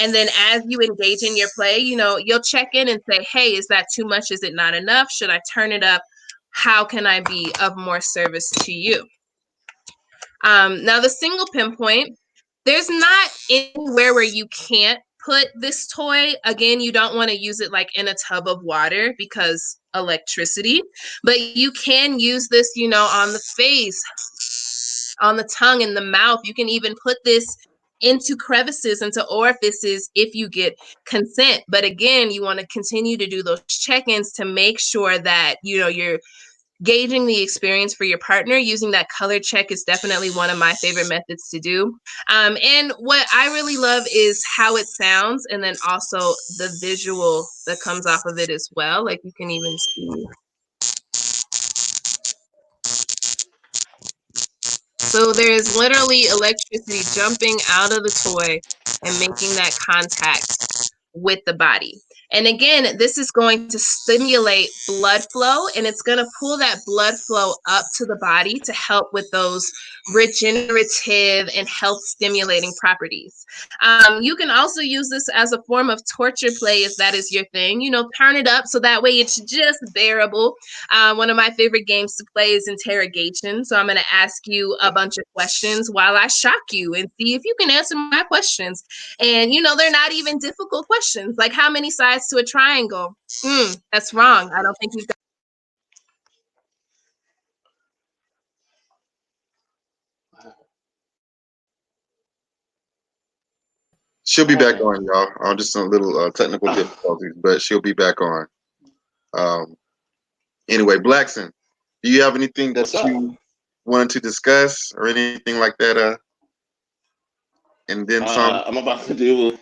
And then as you engage in your play, you'll check in and say, hey, is that too much? Is it not enough? Should I turn it up? How can I be of more service to you? Now, the single pinpoint, there's not anywhere where you can't put this toy. Again, you don't want to use it like in a tub of water because electricity, but you can use this, on the face, on the tongue, in the mouth. You can even put this into crevices, into orifices if you get consent. But again, you want to continue to do those check-ins to make sure that, you know, you're gauging the experience for your partner. Using that color check is definitely one of my favorite methods to do. And what I really love is how it sounds, and then also the visual that comes off of it as well. Like, you can even see. So there's literally electricity jumping out of the toy and making that contact with the body. And again, this is going to stimulate blood flow, and it's going to pull that blood flow up to the body to help with those regenerative and health stimulating properties. You can also use this as a form of torture play if that is your thing. You know, turn it up so that way it's just bearable. One of my favorite games to play is interrogation. So I'm going to ask you a bunch of questions while I shock you and see if you can answer my questions. And, you know, they're not even difficult questions. Like, how many sides to a triangle? That's wrong. I don't think you've got. She'll be back on, y'all. Just some little technical difficulties, but she'll be back on. Anyway, Blaksyn, do you have anything that you wanted to discuss or anything like that? And then some. I'm about to do.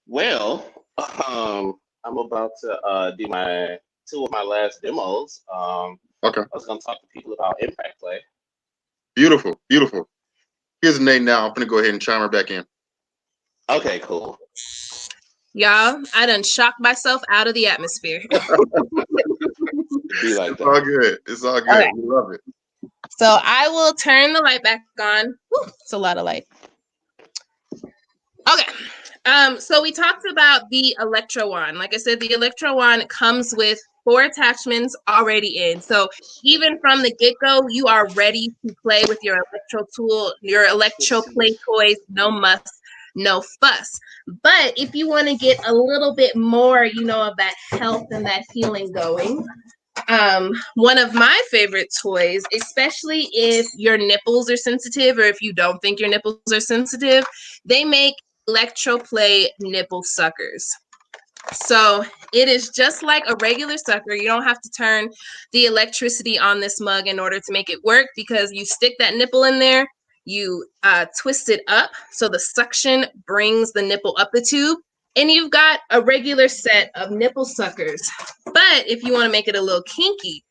Well, I'm about to do my 2 of my last demos. Okay. I was going to talk to people about impact play. Beautiful, beautiful. Here's Nae now. I'm gonna go ahead and chime her back in. Okay, cool. Y'all, I done shocked myself out of the atmosphere. Be like it's all good. It's all good. Okay. We love it. So I will turn the light back on. Whew, it's a lot of light. Okay. So we talked about the Electro Wand. Like I said, the Electro Wand comes with 4 attachments already in. So even from the get-go, you are ready to play with your electro tool, your electro play toys. No muss, no fuss. But if you want to get a little bit more, you know, of that health and that healing going, one of my favorite toys, especially if your nipples are sensitive or if you don't think your nipples are sensitive, they make electro play nipple suckers. So it is just like a regular sucker. You don't have to turn the electricity on this mug in order to make it work, because you stick that nipple in there, you twist it up so the suction brings the nipple up the tube, and you've got a regular set of nipple suckers. But if you want to make it a little kinky,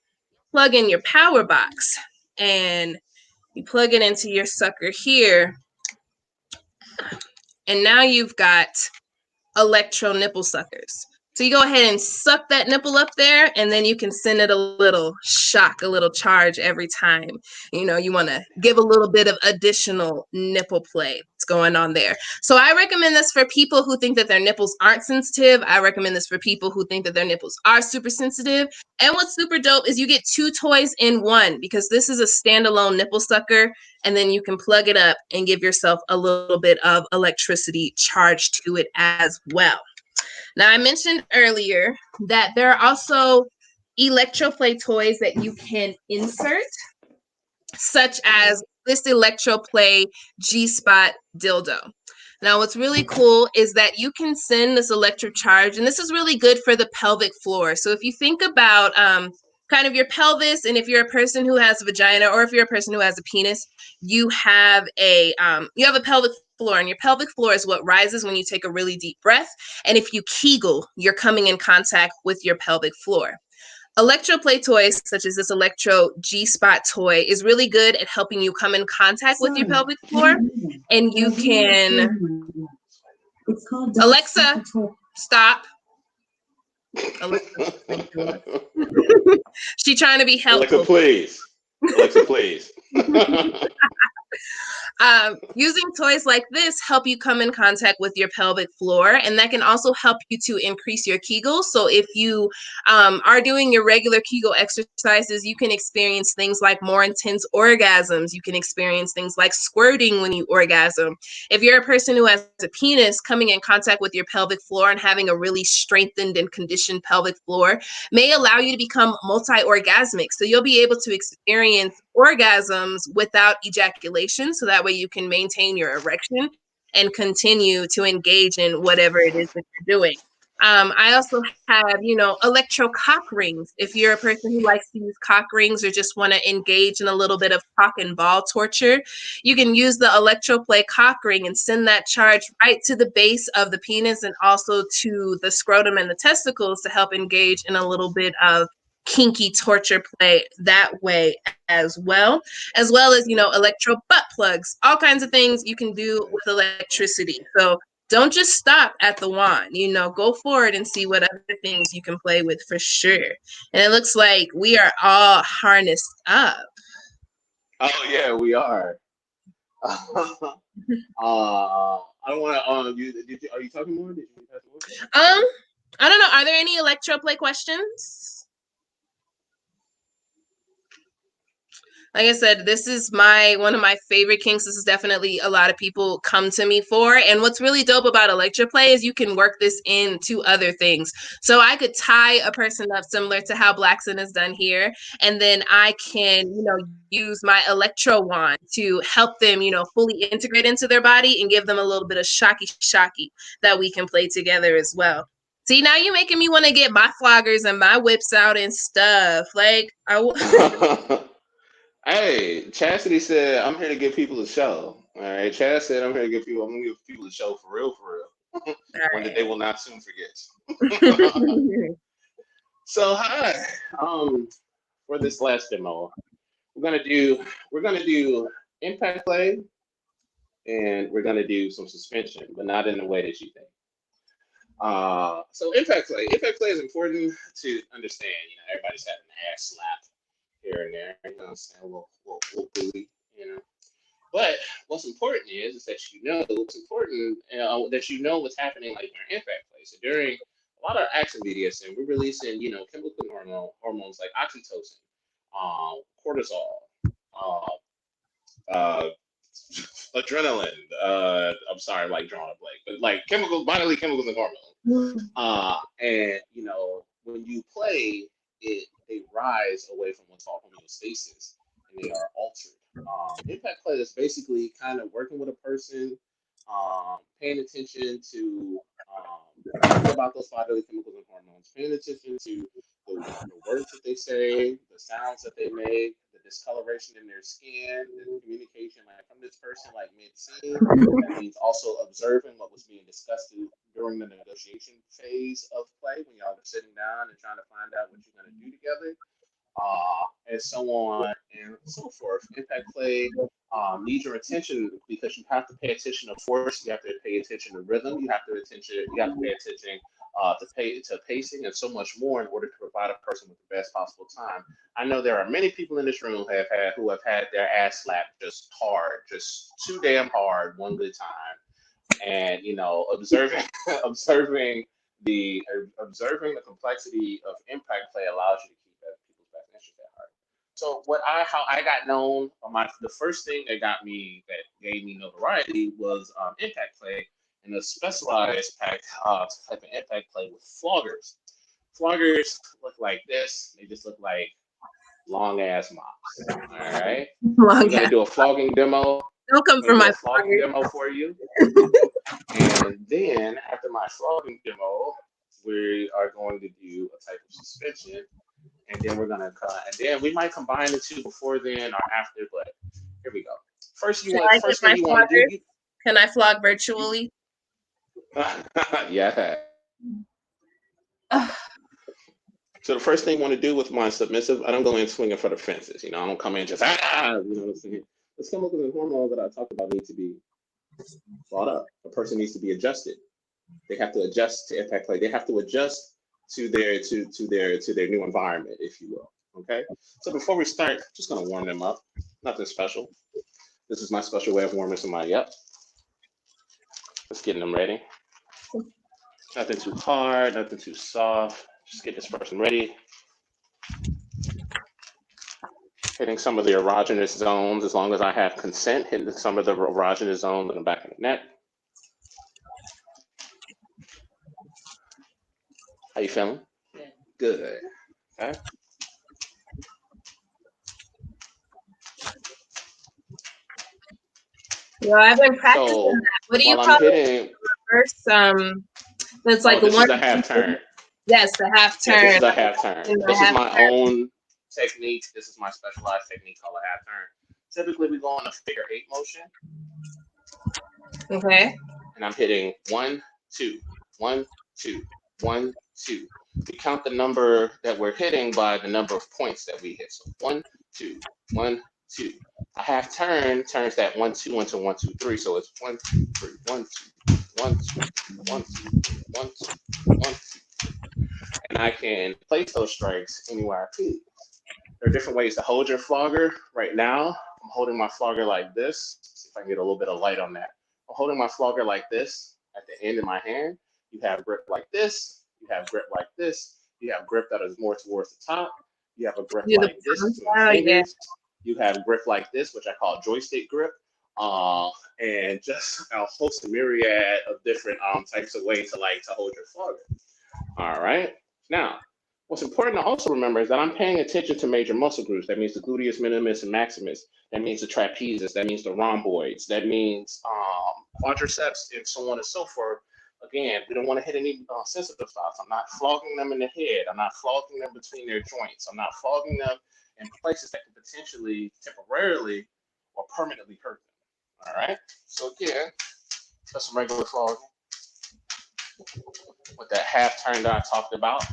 plug in your power box and you plug it into your sucker here. And now you've got electro nipple suckers. So you go ahead and suck that nipple up there, and then you can send it a little shock, a little charge every time. You know, you want to give a little bit of additional nipple play that's going on there. So I recommend this for people who think that their nipples aren't sensitive. I recommend this for people who think that their nipples are super sensitive. And what's super dope is you get 2 toys in one, because this is a standalone nipple sucker, and then you can plug it up and give yourself a little bit of electricity charge to it as well. Now, I mentioned earlier that there are also electroplay toys that you can insert, such as this electroplay G-spot dildo. Now, what's really cool is that you can send this electric charge, and this is really good for the pelvic floor. So if you think about kind of your pelvis, and if you're a person who has a vagina, or if you're a person who has a penis, you have a pelvic floor, and your pelvic floor is what rises when you take a really deep breath. And if you Kegel, you're coming in contact with your pelvic floor. Electroplay toys, such as this Electro G-spot toy, is really good at helping you come in contact with your pelvic floor. And you can, Alexa, stop. Alexa, she's trying to be helpful. Alexa, please. Alexa, please. Using toys like this help you come in contact with your pelvic floor, and that can also help you to increase your Kegels. So if you are doing your regular Kegel exercises, you can experience things like more intense orgasms. You can experience things like squirting when you orgasm. If you're a person who has a penis, coming in contact with your pelvic floor and having a really strengthened and conditioned pelvic floor may allow you to become multi-orgasmic. So you'll be able to experience orgasms without ejaculation, so that way you can maintain your erection and continue to engage in whatever it is that you're doing. I also have, electro cock rings. If you're a person who likes to use cock rings or just want to engage in a little bit of cock and ball torture, you can use the electroplay cock ring and send that charge right to the base of the penis and also to the scrotum and the testicles to help engage in a little bit of kinky torture play that way as well as, electro butt plugs, all kinds of things you can do with electricity. So don't just stop at the wand, go forward and see what other things you can play with for sure. And it looks like we are all harnessed up. Oh yeah, we are. I don't want to. Are you talking more? Did you pass more? I don't know. Are there any electro play questions? Like I said, this is one of my favorite kinks. This is definitely a lot of people come to me for. And what's really dope about electroplay is you can work this into other things. So I could tie a person up similar to how Blaksyn is done here. And then I can, use my electro wand to help them, fully integrate into their body and give them a little bit of shocky that we can play together as well. See, now you're making me want to get my floggers and my whips out and stuff. Like, Hey, Chastity said, I'm here to give people a show. All right. Chad said, I'm going to give people a show for real. One that they will not soon forget. So, hi. For this last demo, we're going to do impact play, and we're going to do some suspension, but not in the way that you think. So impact play is important to understand. Everybody's having an ass slap here and there, a little booty, But what's important is that it's important that what's happening like during impact play. So during a lot of action BDSM, we're releasing, chemical hormones like oxytocin, cortisol, adrenaline. I'm sorry, I'm like drawing a blank, but like bodily chemicals and hormones. And when you play it, they rise away from what's called homeostasis, and they are altered. Impact play is basically kind of working with a person, paying attention to about those bodily chemicals and hormones, paying attention to the words that they say, the sounds that they make, the discoloration in their skin, the communication from this person mid-scene. That means also observing what was being discussed during the negotiation phase of play when y'all are sitting down and trying to find out what you're going to do together, and so on and so forth. Impact play needs your attention because you have to pay attention to force, you have to pay attention to rhythm, you have to pay attention to pacing and so much more in order to provide a person with the best possible time. I know there are many people in this room who have had their ass slapped just hard, just too damn hard, one good time. And observing the complexity of impact play allows you to keep people's best interest at heart. So how I got known, the first thing that gave me notoriety was impact play, and a specialized type of impact play with floggers. Floggers look like this. They just look like long ass mops. All right. I'm gonna do a flogging demo. Don't come for my flogging demo for you. And then after my flogging demo, we are going to do a type of suspension. And then we're gonna and then we might combine the two before then or after, but here we go. First thing you want to do. Can I flog virtually? Yeah. So the first thing you want to do with my submissive, I don't go in swinging for the fences. I don't come in just the chemicals and hormones that I talked about need to be brought up. A person needs to be adjusted. They have to adjust to impact play. They have to adjust to their new environment, if you will. Okay. So before we start, just gonna warm them up. Nothing special. This is my special way of warming somebody up. Just getting them ready. Nothing too hard, nothing too soft. Just get this person ready. Hitting some of the erogenous zones, as long as I have consent, hitting some of the erogenous zones in the back of the neck. How you feeling? Good. Okay. Well, I've been practicing that. What do you call it? First, that's like this is the half turn. Yes, the half turn. Yeah, this is a half turn. This is my own technique. This is my specialized technique called a half turn. Typically, we go on a figure 8 motion. Okay. And I'm hitting 1, 2, 1, 2, 1, 2. We count the number that we're hitting by the number of points that we hit. So 1, 2, 1, 2. A half turn turns that 1, 2 into 1, 2, 3. So it's 1, 2, 3, 1, 2, 1, 2, 1, 2, 1, 2, 1, 2. And I can place those strikes anywhere I please. There are different ways to hold your flogger. Right now, I'm holding my flogger like this. See if I can get a little bit of light on that. I'm holding my flogger like this at the end of my hand. You have grip like this. You have grip like this. You have grip that is more towards the top. You have a grip like this. You have grip like this, which I call joystick grip. And just a host of myriad of different types of ways to hold your flogger. All right. Now, what's important to also remember is that I'm paying attention to major muscle groups. That means the gluteus minimus and maximus. That means the trapezius. That means the rhomboids. That means quadriceps and so on and so forth. Again, we don't want to hit any sensitive spots. I'm not flogging them in the head. I'm not flogging them between their joints. I'm not flogging them in places that could potentially, temporarily, or permanently hurt them. All right? So again, just some regular flogging with that half turn that I talked about.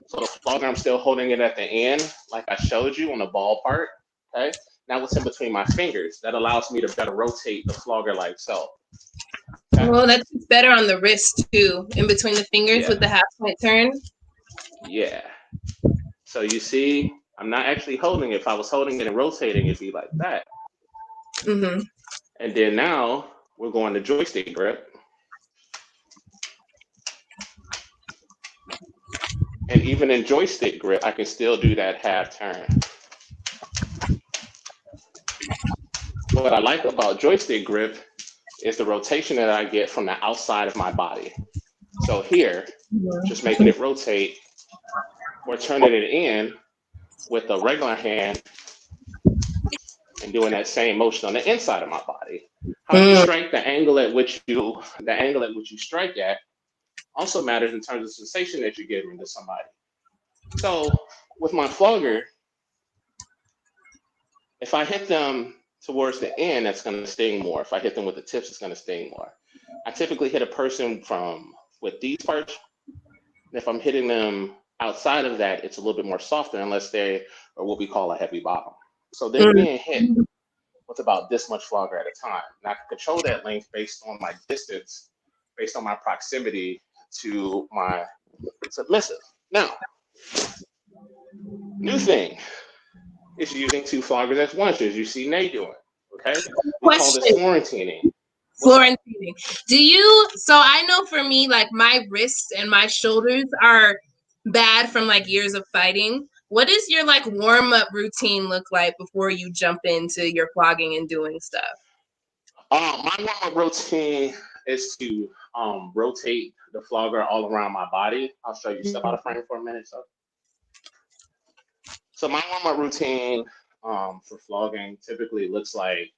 So the flogger, I'm still holding it at the end, like I showed you on the ball part, okay? Now what's in between my fingers? That allows me to better rotate the flogger like so. Okay? Well, that's better on the wrist too, in between the fingers with the half point turn. Yeah. So you see, I'm not actually holding it. If I was holding it and rotating, it'd be like that. Mm-hmm. And then now we're going to joystick grip. And even in joystick grip, I can still do that half turn. What I like about joystick grip is the rotation that I get from the outside of my body. So here, just making it rotate or turning it in with the regular hand and doing that same motion on the inside of my body. How you strike, the angle at which you strike at also matters in terms of sensation that you're giving to somebody. So with my flogger, if I hit them towards the end, that's going to sting more. If I hit them with the tips, it's going to sting more. I typically hit a person with these parts. If I'm hitting them outside of that, it's a little bit more softer unless they are what we call a heavy bottom. So they're being hit with about this much flogger at a time. And I can control that length based on my distance, based on my proximity to my submissive. Now, new thing is using 2 floggers at once, as you see Nae doing. Okay, we call this Florentining. Florentining. So I know for me, like my wrists and my shoulders are bad from like years of fighting. What does your like warm-up routine look like before you jump into your flogging and doing stuff? My warm-up routine is to rotate the flogger all around my body. I'll show you. Step out of frame for a minute. So my warm-up routine for flogging typically looks like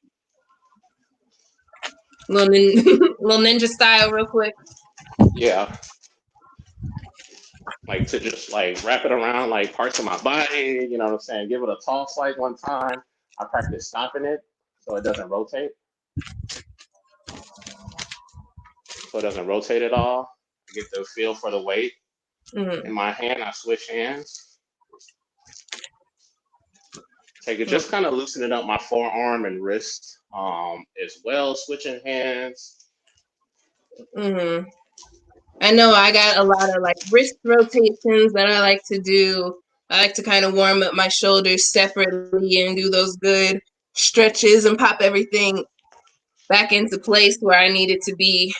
little ninja style real quick. Yeah. Like to just like wrap it around like parts of my body, you know what I'm saying? Give it a toss like one time. I practice stopping it so it doesn't rotate. So it doesn't rotate at all. I get the feel for the weight. In my hand, I switch hands. Take it, just kind of loosening up my forearm and wrist as well, switching hands. I know I got a lot of like wrist rotations that I like to do. I like to kind of warm up my shoulders separately and do those good stretches and pop everything back into place where I need it to be.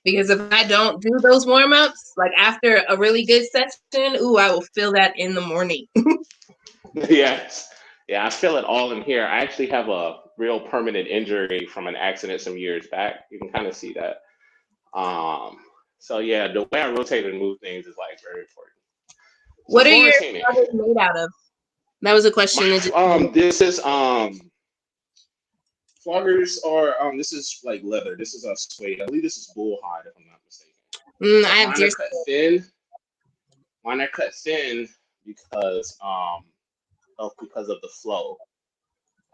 Because if I don't do those warm-ups, like after a really good session, ooh, I will feel that in the morning. Yes. Yeah, I feel it all in here. I actually have a real permanent injury from an accident some years back. You can kind of see that. So yeah, the way I rotate and move things is like very important. So what are your floggers made out of? That was a question. This is floggers are this is like leather. This is a suede. I believe this is bull hide, if I'm not mistaken. I have deer cut thin. Mine are cut thin because of the flow.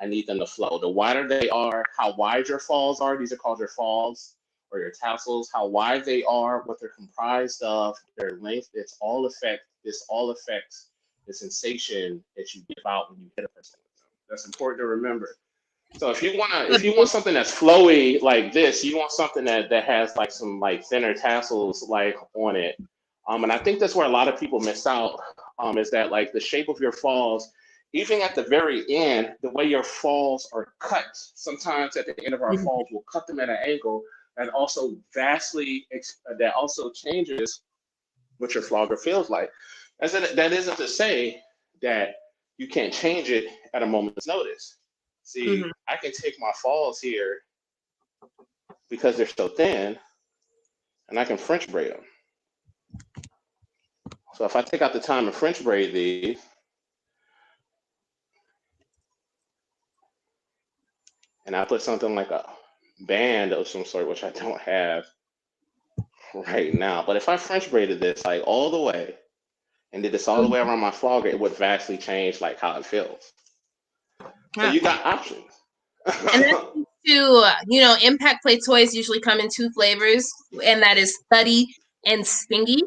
I need them to flow. The wider they are, how wide your falls are, these are called your falls or your tassels, how wide they are, what they're comprised of, their length, this all affects the sensation that you give out when you hit a person with them. That's important to remember. So if you want something that's flowy like this, you want something that has like some like thinner tassels like on it. And I think that's where a lot of people miss out, is that like the shape of your falls, even at the very end, the way your falls are cut, sometimes at the end of our falls, we'll cut them at an angle that also changes what your flogger feels like. That isn't to say that you can't change it at a moment's notice. See, I can take my falls here because they're so thin, and I can French braid them. So if I take out the time to French braid these, and I put something like a band of some sort, which I don't have right now, but if I French braided this like all the way and did this all the way around my flogger, it would vastly change like how it feels. So you got options. And that's to, impact play toys usually come in 2 flavors, and that is slutty and stingy.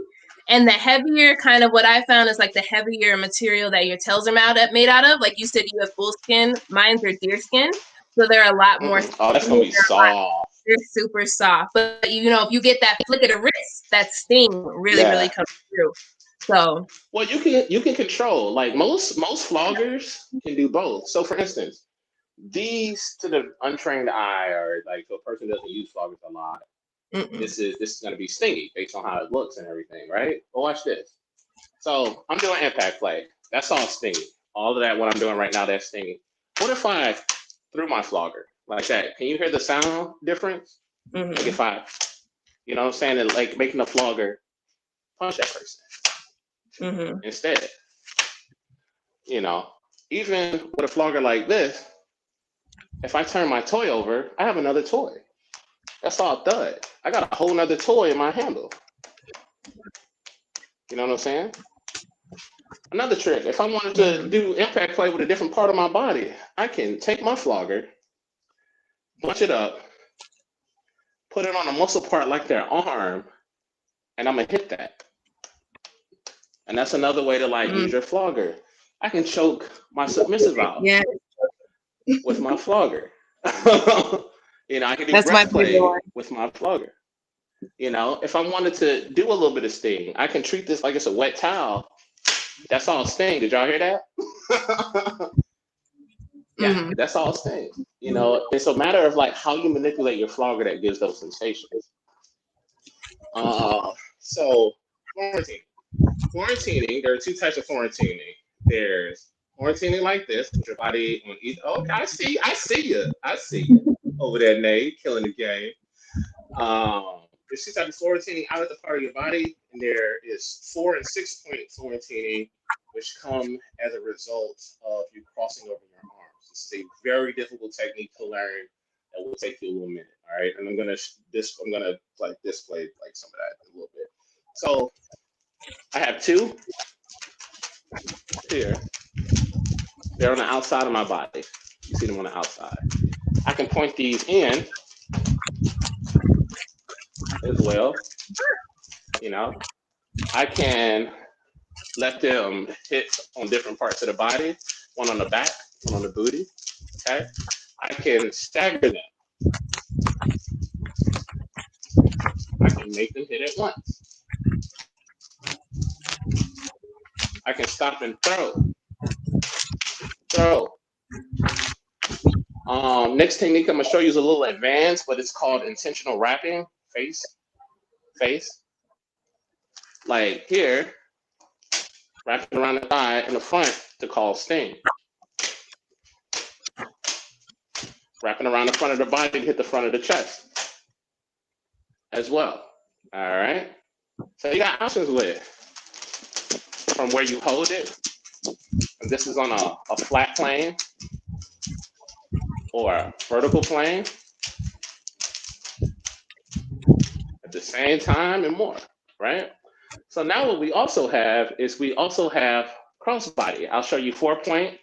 And the heavier kind of what I found is like the heavier material that your tails are made out of. Like you said, you have bull skin, mine are deer skin. So they're a lot more. Oh, that's gonna be soft. They're super soft. But if you get that flick of the wrist, that sting really comes through. So well, you can control, like most floggers can do both. So for instance, these to the untrained eye, or like to a person who doesn't use floggers a lot, this is gonna be stingy based on how it looks and everything, right? But watch this. So I'm doing impact play. That's all stingy. All of that, what I'm doing right now, that's stingy. What if I threw my flogger like that? Can you hear the sound difference? Like if I, you know what I'm saying, and like making the flogger punch that person instead. Even with a flogger like this, if I turn my toy over, I have another toy. That's all thud. I got a whole nother toy in my handle. You know what I'm saying? Another trick, if I wanted to do impact play with a different part of my body, I can take my flogger, bunch it up, put it on a muscle part like their arm, and I'm gonna hit that. And that's another way to like use your flogger. I can choke my submissive out with my flogger. I can do breath play with my flogger. If I wanted to do a little bit of sting, I can treat this like it's a wet towel. That's all sting. Did y'all hear that? Yeah, that's all sting. It's a matter of like how you manipulate your flogger that gives those sensations. So quarantining, there are 2 types of quarantining. There's quarantining like this, with your body on either. Okay, I see you over there, Nae, killing the game. There's 2 types of quarantining out of the part of your body, and there is 4 and 6 point quarantining, which come as a result of you crossing over your arms. This is a very difficult technique to learn that will take you a little minute. All right, and I'm gonna like display like some of that in a little bit. So I have 2 here. They're on the outside of my body. You see them on the outside. I can point these in as well. I can let them hit on different parts of the body, one on the back, one on the booty. Okay. I can stagger them. I can make them hit at once. I can stop and throw. Next technique I'm gonna show you is a little advanced, but it's called intentional wrapping. Face. Like here, wrapping around the thigh in the front to cause sting. Wrapping around the front of the body to hit the front of the chest as well. All right. So you got options with it. From where you hold it. And this is on a flat plane or a vertical plane at the same time and more, right? So now what we also have is we also have crossbody. I'll show you 4-point.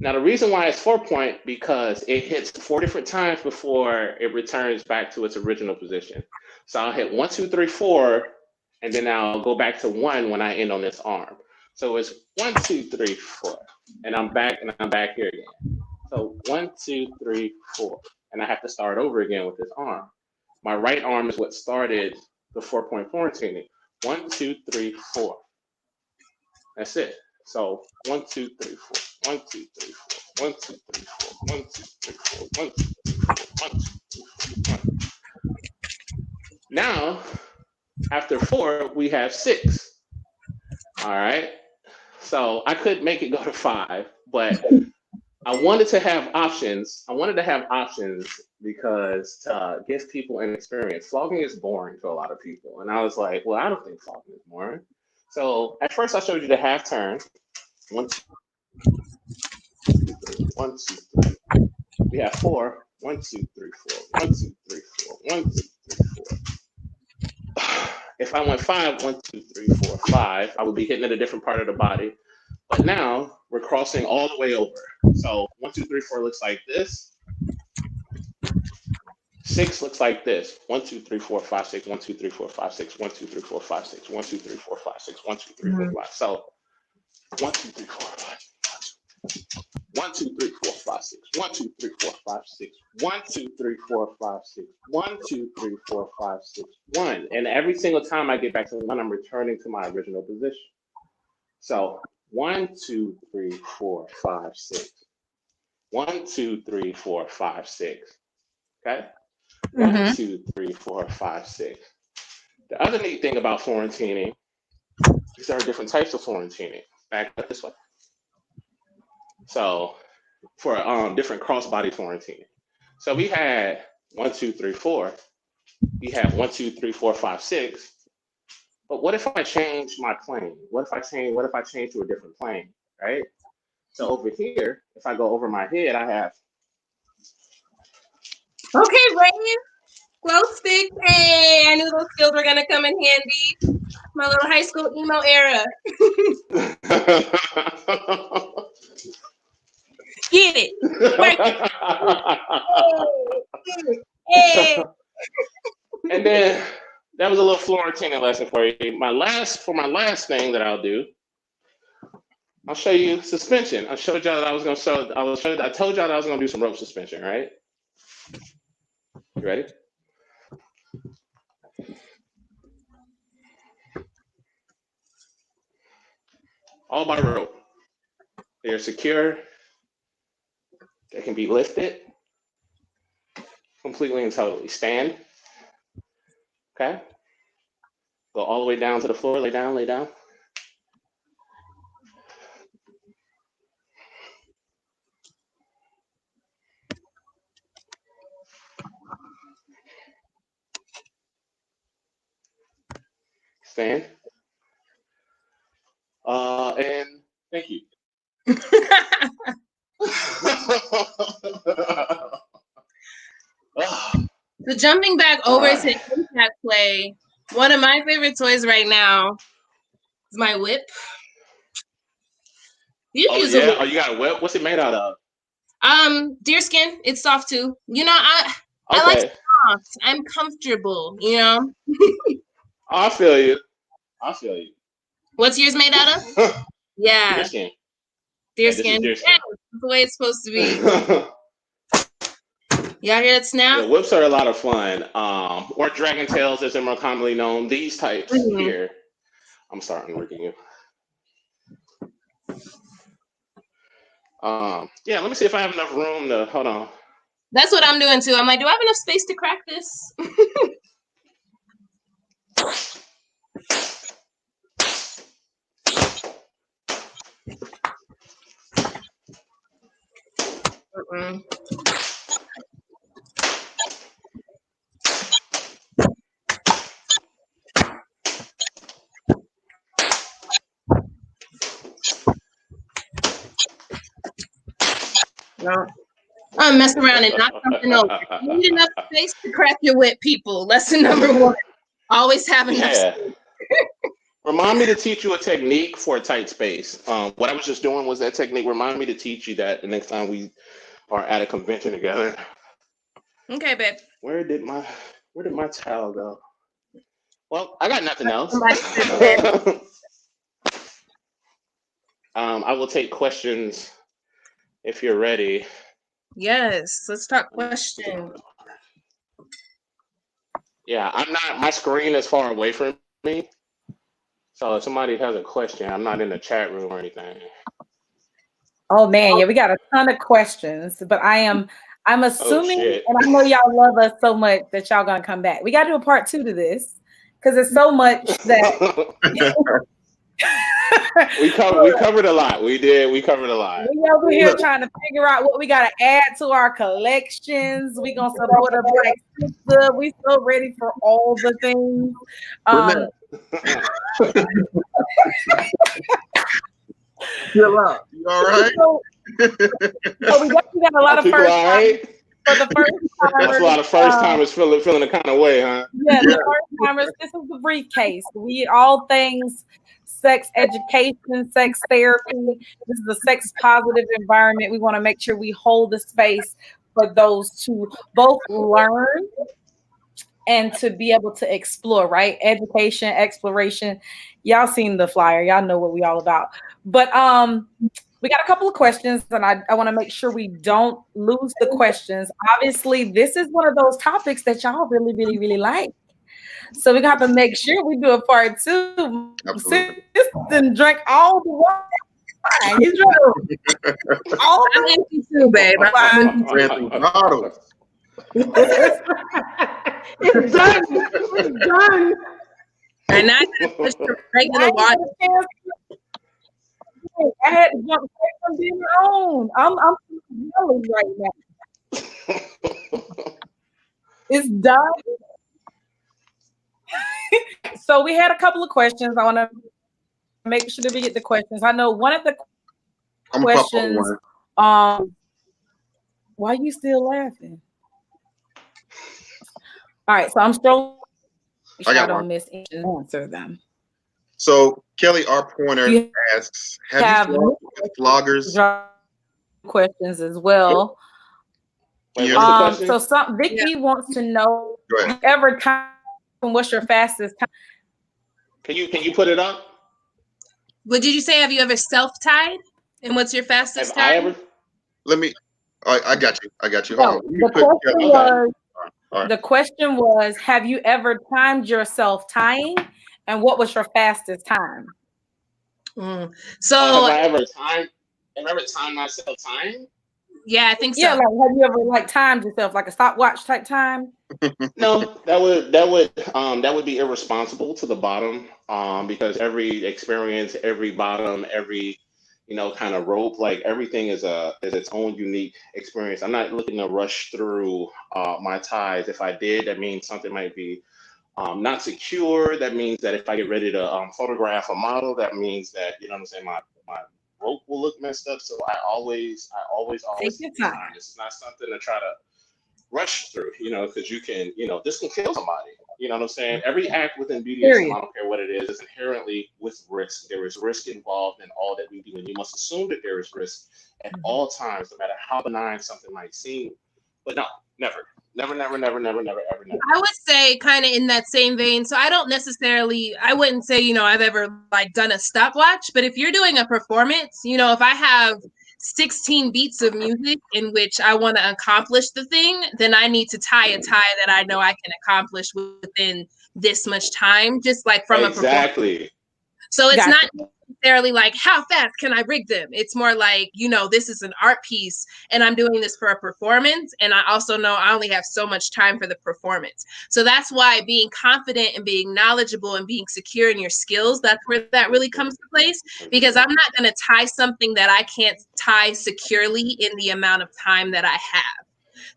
Now the reason why it's 4-point because it hits 4 different times before it returns back to its original position. So I'll hit 1, 2, 3, 4, and then I'll go back to 1 when I end on this arm. So it's 1, 2, 3, 4, and I'm back here again. So 1, 2, 3, 4, and I have to start over again with this arm. My right arm is what started the 4-point quarantining. 1, 2, 3, 4. That's it. So 1, 2, 3, 4. 1, 2, 3, 4. 1, 2, 3, 4. 1, 2, 3, 4. 1, 2, 3, 4. 1, 2, 3, 4. 1. Now, after 4, we have 6. All right. So I could make it go to 5, but I wanted to have options. I wanted to have options because to give people an experience. Flogging is boring to a lot of people. And I was like, well, I don't think flogging is boring. So at first I showed you the half turn. 1, 2, 3, 1, 2, 3. We have 4. 1, 2, 3, 4. 1, 2, 3, 4. 1, 2, 3, 4. If I went 5, 1, 2, 3, 4, 5, I would be hitting at a different part of the body. But now we're crossing all the way over. So 1, 2, 3, 4 looks like this. 6 looks like this. 1, 2, 3, 4, 5, 6. 1, 2, 3, 4, 5, 6. 1, 2, 3, 4, 5, 6. 1, 2, 3, 4, 5, 6. 1, 2, 3, 4, 5. So 1, 2, 3, 4, 5. 1, 2, 3, 4, 5, 6. 1, 2, 3, 4, 5, 6. 1, 2, 3, 4, 5, 6. 1, 2, 3, 4, 5, 6. 1. And every single time I get back to 1, I'm returning to my original position. So 1, 2, 3, 4, 5, 6. 1, 2, 3, 4, 5, 6. Okay? 1, 2, 3, 4, 5, 6. The other neat thing about quarantining is there are different types of quarantining. Back up this way. So for different crossbody quarantining. So we had 1, 2, 3, 4. We have 1, 2, 3, 4, 5, 6. But what if I change my plane? What if I change to a different plane, right? So over here, if I go over my head, I have. Okay, Rain. Glow stick. Hey, I knew those skills were gonna come in handy. My little high school emo era. Get it. Hey. And then that was a little Florentine lesson for you. My last thing that I'll do, I'll show you suspension. I told y'all that I was gonna do some rope suspension, right? You ready? All by rope. They're secure. They can be lifted completely and totally. Stand. Okay. Go all the way down to the floor. Lay down, lay down. Stand. And thank you. So jumping back over to impact play, one of my favorite toys right now is my whip. You use a whip. Oh, you got a whip? What's it made out of? Deerskin. It's soft too. You know, I like soft. I'm comfortable, you know. I feel you. What's yours made out of? Yeah. Deerskin. Deerskin. Yeah, that's the way it's supposed to be. Y'all hear that snap? Yeah, whips are a lot of fun. Or dragon tails, as they're more commonly known. These types here. I'm starting working you. Yeah, let me see if I have enough room to hold on. That's what I'm doing too. I'm like, do I have enough space to crack this? No. I'm messing around and knock something over. You need enough space to crack your whip, people. Lesson number 1. Always have enough space. Remind me to teach you a technique for a tight space. What I was just doing was that technique. Remind me to teach you that the next time we are at a convention together. Okay, babe. Where did my towel go? Well, I got nothing else. I will take questions if you're ready. Yes, let's talk questions. Yeah, I'm not. My screen is far away from me. So if somebody has a question, I'm not in the chat room or anything. Oh man, yeah, we got a ton of questions, but I'm assuming, and I know y'all love us so much that y'all gonna come back. We gotta do a part 2 to this because it's so much that we covered a lot. We covered a lot. We over here trying to figure out what we gotta add to our collections. We gonna support a Black sister. We so ready for all the things. Chill out. You all right? So we definitely got a lot of first timers. For the first timers, that's a lot of first timers feeling a kind of way, huh? Yeah, the first timers. This is the Briefcase. We all things sex education, sex therapy. This is a sex positive environment. We want to make sure we hold the space for those to both learn and to be able to explore, right? Education, exploration. Y'all seen the flyer. Y'all know what we all about. But we got a couple of questions, and I want to make sure we don't lose the questions. Obviously, this is one of those topics that y'all really, really, really like. So we got to make sure we do a part 2. Absolutely. Didn't drink all the wine. You drink all I'm empty too, babe. Bottles. It's done. It's done. And I just regular water. I had to jump straight from dinner on. I'm yelling right now. It's done. So we had a couple of questions. I want to make sure that we get the questions. I know one of the questions. Why are you still laughing? All right, so I'm still. I don't miss answer them. So Kelly R. Pointer asks, have you vloggers? Questions as well. So Vicky wants to know, ever time, what's your fastest time? Can you put it up? What did you say? Have you ever self-tied? And what's your fastest time? Let me. I got you. Hold on. The question was, have you ever timed yourself tying? And what was your fastest time? So have I ever timed myself tying? Yeah, I think so. Yeah, like have you ever timed yourself like a stopwatch type time? No, that would be irresponsible to the bottom. Because every experience, every bottom, every kind of rope, like everything is its own unique experience. I'm not looking to rush through my ties. If I did, that means something might be not secure. That means that if I get ready to photograph a model, that means that my rope will look messed up. So I always take your time. This is not something to try to rush through, because you can, this can kill somebody. You know what I'm saying? Every act within BDSM, I don't care what it is inherently with risk. There is risk involved in all that we do, and you must assume that there is risk at all times, no matter how benign something might seem. But no, never, ever. I would say kind of in that same vein. So I wouldn't say, I've ever done a stopwatch, but if you're doing a performance, if I have 16 beats of music in which I want to accomplish the thing, then I need to tie a tie that I know I can accomplish within this much time, just from a performance. So it's not necessarily like, how fast can I rig them? It's more like, you know, this is an art piece and I'm doing this for a performance. And I also know I only have so much time for the performance. So that's why being confident and being knowledgeable and being secure in your skills, that's where that really comes to place. Because I'm not going to tie something that I can't tie securely in the amount of time that I have.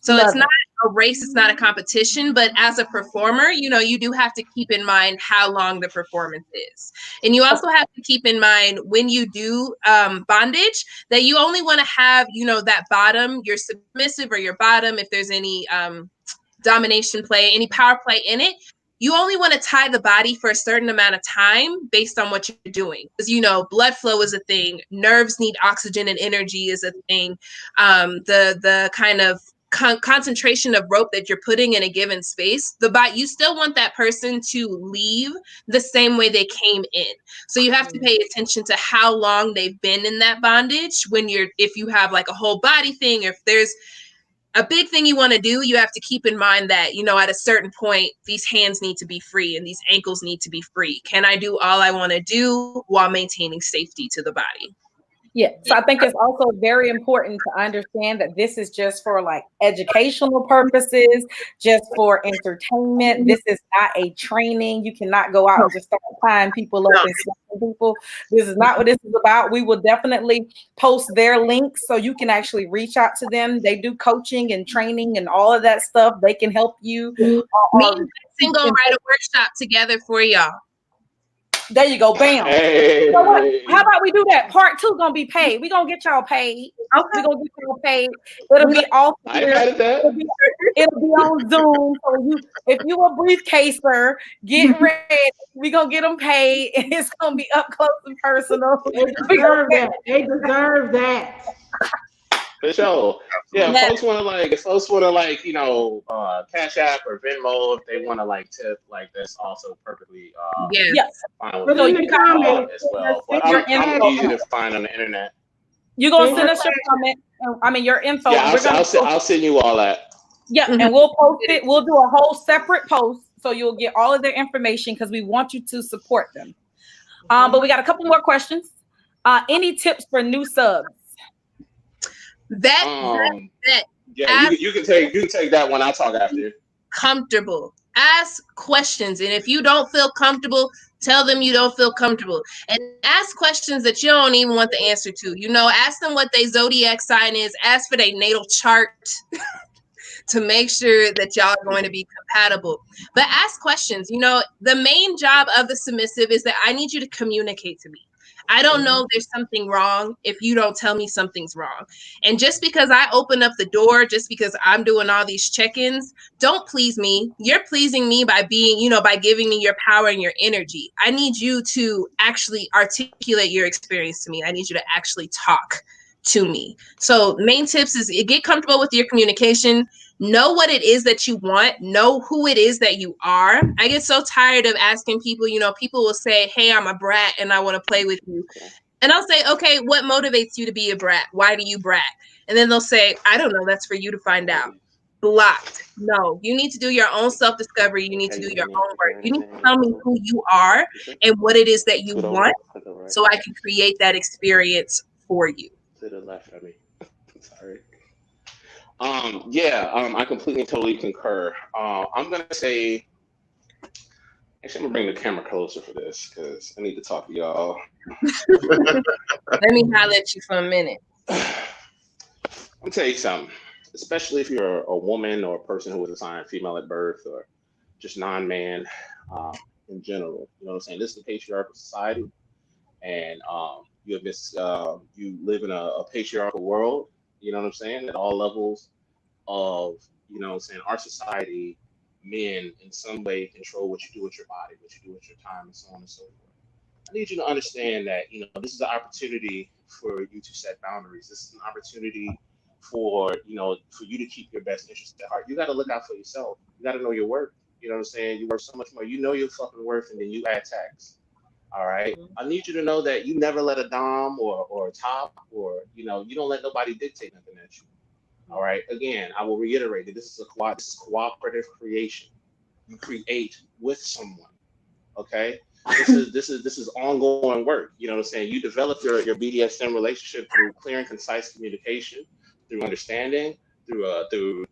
So it's not a race, it's not a competition, but as a performer, you know, you do have to keep in mind how long the performance is. And you also have to keep in mind when you do bondage that you only want to have, you know, that bottom, your submissive or your bottom, if there's any domination play, any power play in it, you only want to tie the body for a certain amount of time based on what you're doing. Because, you know, blood flow is a thing. Nerves need oxygen and energy is a thing. The kind of concentration of rope that you're putting in a given space, you still want that person to leave the same way they came in. So you have to pay attention to how long they've been in that bondage if you have like a whole body thing, or if there's a big thing you want to do, you have to keep in mind that, you know, at a certain point, these hands need to be free and these ankles need to be free. Can I do all I want to do while maintaining safety to the body? Yeah. So I think it's also very important to understand that this is just for like educational purposes, just for entertainment. This is not a training. You cannot go out and just start tying people up and slapping people. This is not what this is about. We will definitely post their links so you can actually reach out to them. They do coaching and training and all of that stuff. They can help you. Me and Blaksyn gonna write a workshop together for y'all. There you go, bam. Hey. You know what? How about we do that? Part 2 gonna be paid. We're gonna get y'all paid. Okay. We're gonna get y'all paid. It'll be all here. It'll be on Zoom. So if you a briefcaser, get ready. We're gonna get them paid, and it's gonna be up close and personal. They deserve that. They deserve that. For sure. Yeah, if folks want to like, you know, Cash App or Venmo, if they want to like tip, like that's also perfectly fine with me as well. But I'm easy to find on the internet. You're gonna send us your comment. I mean your info. Yeah, I'll send you all that. Yeah, and we'll post it. We'll do a whole separate post so you'll get all of their information because we want you to support them. But we got a couple more questions. Any tips for new subs? Yeah, you can take that one. I'll talk after you. Comfortable. Ask questions, and if you don't feel comfortable, tell them you don't feel comfortable, and ask questions that you don't even want the answer to. You know, ask them what their zodiac sign is. Ask for their natal chart to make sure that y'all are going to be compatible. But ask questions. You know, the main job of the submissive is that I need you to communicate to me. I don't know there's something wrong if you don't tell me something's wrong. And just because I open up the door, just because I'm doing all these check-ins, don't please me. You're pleasing me by being, you know, by giving me your power and your energy. I need you to actually articulate your experience to me. I need you to actually talk to me. So main tips is get comfortable with your communication. Know what it is that you want. Know who it is that you are. I get so tired of asking people, you know, people will say, hey, I'm a brat and I want to play with you. And I'll say, okay, what motivates you to be a brat? Why do you brat? And then they'll say, I don't know. That's for you to find out. Blocked. No, you need to do your own self-discovery. You need to do your own work. You need to tell me who you are and what it is that you want so I can create that experience for you. To the left of me. Sorry. I completely totally concur. I'm gonna say, actually, I'm gonna bring the camera closer for this because I need to talk to y'all. Let me holler at you for a minute. I'll tell you something, especially if you're a woman or a person who was assigned female at birth or just non-man in general. You know what I'm saying? This is a patriarchal society, and you have this, you live in a patriarchal world. You know what I'm saying? At all levels of, you know what I'm saying, our society, men in some way control what you do with your body, what you do with your time, and so on and so forth. I need you to understand that, you know, this is an opportunity for you to set boundaries. This is an opportunity for, you know, for you to keep your best interest at heart. You got to look out for yourself. You got to know your worth. You know what I'm saying? You worth so much more. You know your fucking worth, and then you add tax. All right. I need you to know that you never let a dom or a top, or, you know, you don't let nobody dictate nothing at you. All right. Again, I will reiterate that this is cooperative creation. You create with someone. Okay. This is ongoing work. You know what I'm saying? You develop your BDSM relationship through clear and concise communication, through understanding, through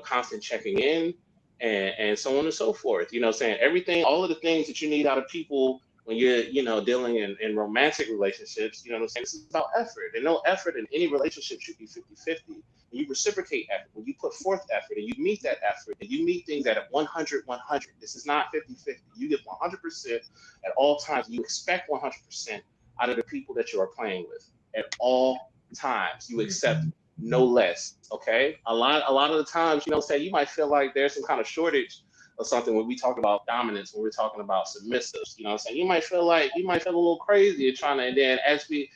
constant checking in, and so on and so forth. You know what I'm saying? Everything, all of the things that you need out of people when you're dealing in romantic relationships. You know what I'm saying? This is about effort, and no effort in any relationship should be 50-50. When you reciprocate effort, when you put forth effort, and you meet that effort, and you meet things at 100-100. This is not 50-50. You get 100% at all times. You expect 100% out of the people that you are playing with at all times. You accept no less. Okay, a lot of the times, you might feel like there's some kind of shortage or something when we talk about dominance, when we're talking about submissives. You know what I'm saying? You might feel a little crazy trying to, and then as we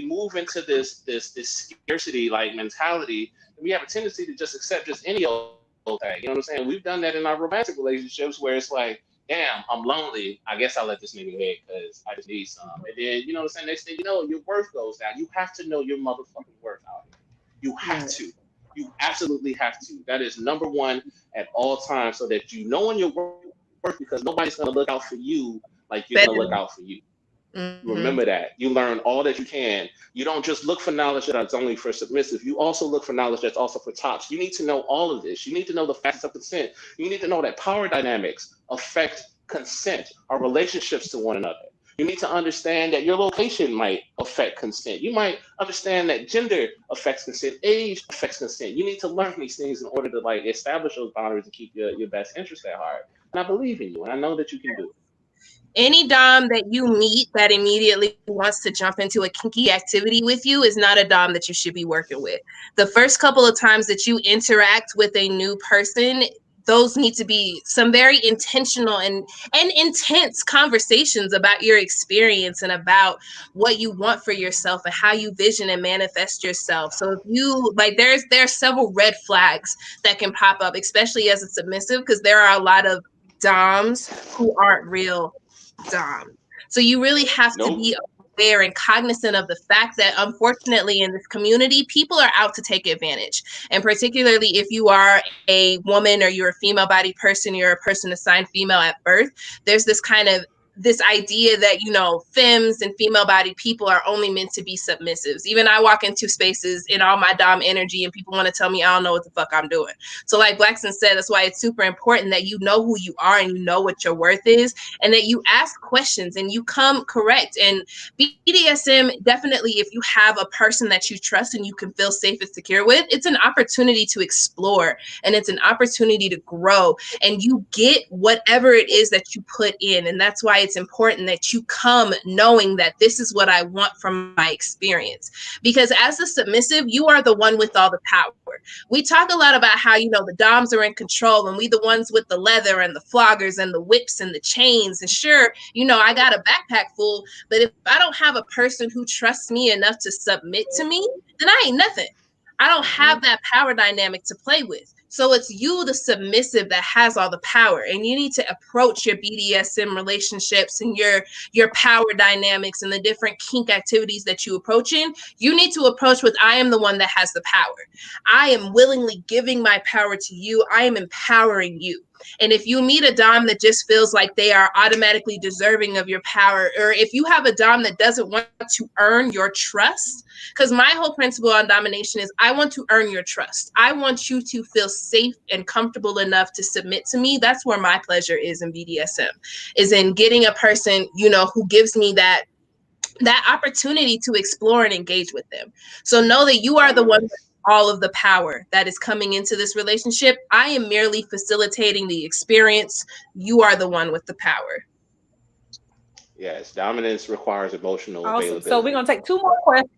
move into this scarcity like mentality, we have a tendency to just accept just any old thing. You know what I'm saying? We've done that in our romantic relationships where it's like, damn, I'm lonely. I guess I'll let this nigga hit because I just need some. And then, you know what I'm saying? Next thing you know, your worth goes down. You have to know your motherfucking worth out here. You have to. You absolutely have to. That is number one at all times, so that you know your worth, because nobody's going to look out for you like you're going to look out for you. Mm-hmm. Remember that. You learn all that you can. You don't just look for knowledge that's only for submissive. You also look for knowledge that's also for tops. You need to know all of this. You need to know the facts of consent. You need to know that power dynamics affect consent, our relationships to one another. You need to understand that your location might affect consent. You might understand that gender affects consent, age affects consent. You need to learn these things in order to establish those boundaries and keep your best interest at heart. And I believe in you, and I know that you can do it. Any dom that you meet that immediately wants to jump into a kinky activity with you is not a dom that you should be working with. The first couple of times that you interact with a new person, those need to be some very intentional and intense conversations about your experience and about what you want for yourself and how you vision and manifest yourself. So if you there are several red flags that can pop up, especially as a submissive, because there are a lot of doms who aren't real dom. So you really have to be aware and cognizant of the fact that, unfortunately, in this community, people are out to take advantage. And particularly if you are a woman or you're a female body person, you're a person assigned female at birth, there's this idea that, femmes and female bodied people are only meant to be submissives. Even I walk into spaces in all my dom energy and people want to tell me I don't know what the fuck I'm doing. So like Blaksyn said, that's why it's super important that you know who you are and you know what your worth is, and that you ask questions and you come correct. And BDSM, definitely, if you have a person that you trust and you can feel safe and secure with, it's an opportunity to explore and it's an opportunity to grow, and you get whatever it is that you put in. And that's why it's important that you come knowing that this is what I want from my experience. Because as a submissive, you are the one with all the power. We talk a lot about how, the doms are in control and we the ones with the leather and the floggers and the whips and the chains. And sure, I got a backpack full, but if I don't have a person who trusts me enough to submit to me, then I ain't nothing. I don't have that power dynamic to play with. So it's you, the submissive, that has all the power, and you need to approach your BDSM relationships and your power dynamics and the different kink activities that you approach in. You need to approach with, I am the one that has the power. I am willingly giving my power to you. I am empowering you. And if you meet a dom that just feels like they are automatically deserving of your power, or if you have a dom that doesn't want to earn your trust, because my whole principle on domination is I want to earn your trust. I want you to feel safe and comfortable enough to submit to me. That's where my pleasure is in BDSM, is in getting a person, who gives me that opportunity to explore and engage with them. So know that you are the one with all of the power that is coming into this relationship. I am merely facilitating the experience. You are the one with the power. Yes, dominance requires emotional availability. So we're going to take 2 more questions.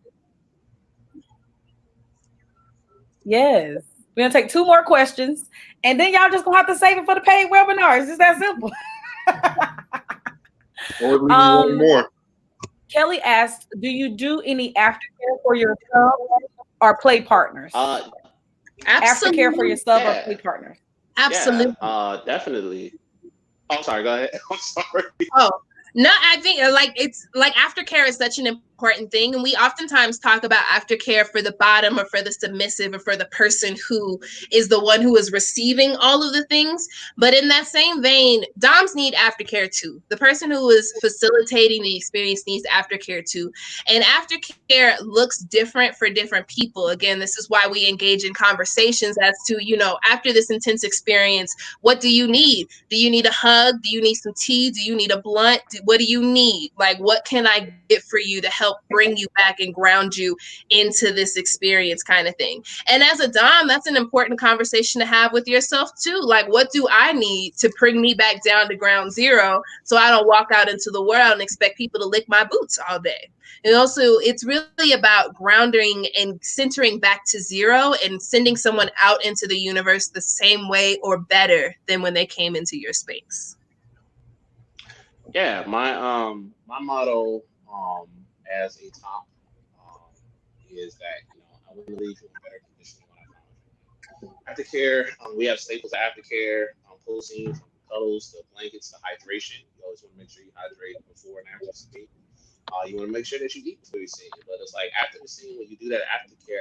Yes. We're going to take 2 more questions, and then y'all just going to have to save it for the paid webinars. It's just that simple. One more. Kelly asked, do you do any aftercare for your sub or play partners? Absolutely. Aftercare for your sub or play partners? Absolutely. Yeah, definitely. Oh, sorry. Go ahead. I'm sorry. Oh, no, I think it's like aftercare is such an important thing. And we oftentimes talk about aftercare for the bottom or for the submissive or for the person who is the one who is receiving all of the things. But in that same vein, doms need aftercare too. The person who is facilitating the experience needs aftercare too. And aftercare looks different for different people. Again, this is why we engage in conversations as to, you know, after this intense experience, what do you need? Do you need a hug? Do you need some tea? Do you need a blunt? What do you need? Like, what can I get for you to help bring you back and ground you into this experience, kind of thing? And as a dom, that's an important conversation to have with yourself too. Like, what do I need to bring me back down to ground zero so I don't walk out into the world and expect people to lick my boots all day? And also, it's really about grounding and centering back to zero and sending someone out into the universe the same way or better than when they came into your space. Yeah, my motto as a top is that, you know, I want to leave you in better condition than when I found you. Aftercare, we have staples of aftercare, pulsing from cuddles to blankets to hydration. You always want to make sure you hydrate before and after sleep. You want to make sure that you eat before you sleep. But it's like after the scene, when you do that aftercare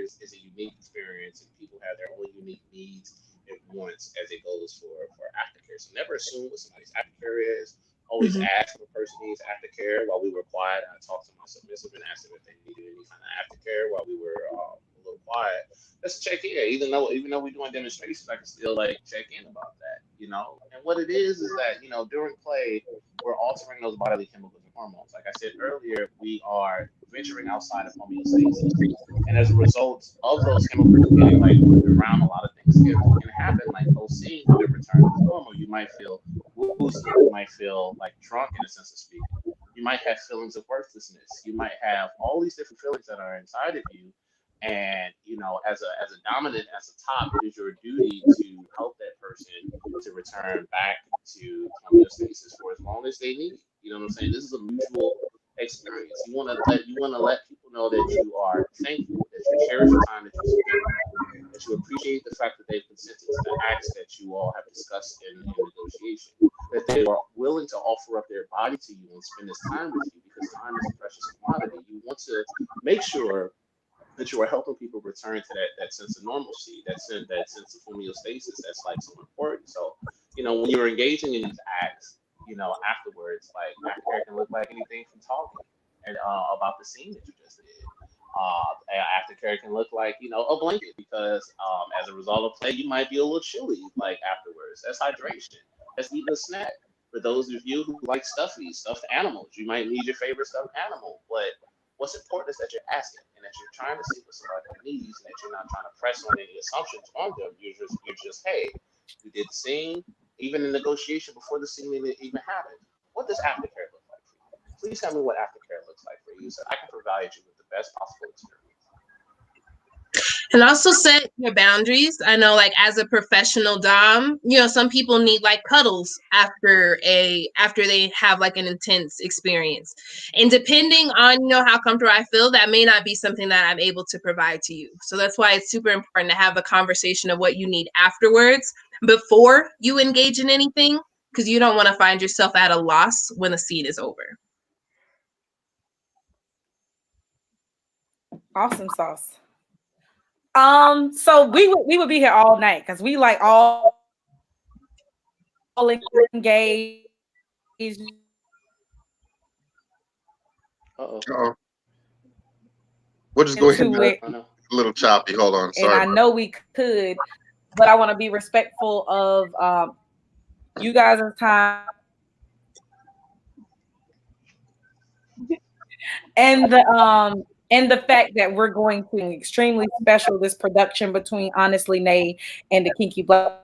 is a unique experience, and people have their own unique needs and wants as it goes for aftercare. So never assume what somebody's aftercare is. Always ask if a person needs aftercare. While we were quiet, I talked to my submissive and asked them if they needed any kind of aftercare while we were a little quiet. Let's check in. Even though we're doing demonstrations, I can still like check in about that, you know. And what it is that, you know, during play, we're altering those bodily chemicals and hormones. Like I said earlier, we are venturing outside of homeostasis, and as a result of those chemicals getting like moved around, a lot of things can happen. Like those scenes when it returns to normal, you might feel woozy, you might feel like drunk in a sense of speaking. You might have feelings of worthlessness. You might have all these different feelings that are inside of you. And, you know, as a dominant, as a top, it is your duty to help that person to return back to homeostasis for as long as they need. You know what I'm saying? This is a mutual experience. You want to let people know that you are thankful, that you cherish the time that you spend with them, that you appreciate the fact that they've consented to the acts that you all have discussed in negotiation, that they are willing to offer up their body to you and spend this time with you, because time is a precious commodity. You want to make sure that you are helping people return to that sense of normalcy, that sense of homeostasis that's like so important. So, you know, when you're engaging in these acts, you know, afterwards, like aftercare can look like anything from talking and about the scene that you just did. Aftercare can look like, you know, a blanket, because as a result of play, you might be a little chilly like afterwards. That's hydration. That's eating a snack. For those of you who like stuffed animals, you might need your favorite stuffed animal. But what's important is that you're asking and that you're trying to see what somebody needs, and that you're not trying to press on any assumptions on them. You're just, hey, we did the scene, even in negotiation before the scene even happened. What does aftercare look like for you? Please tell me what aftercare looks like for you, so I can provide you with the best possible experience. And also set your boundaries. I know, like, as a professional dom, you know, some people need like cuddles after they have like an intense experience. And depending on, you know, how comfortable I feel, that may not be something that I'm able to provide to you. So that's why it's super important to have a conversation of what you need afterwards before you engage in anything, because you don't want to find yourself at a loss when the scene is over. Awesome sauce. So we would be here all night because we like all engaged. Uh-oh. We'll just go ahead and a little choppy. Hold on. Sorry. And I know we could, but I want to be respectful of you guys' time and the fact that we're going to extremely special this production between HonestlyNae and the Kinky Black.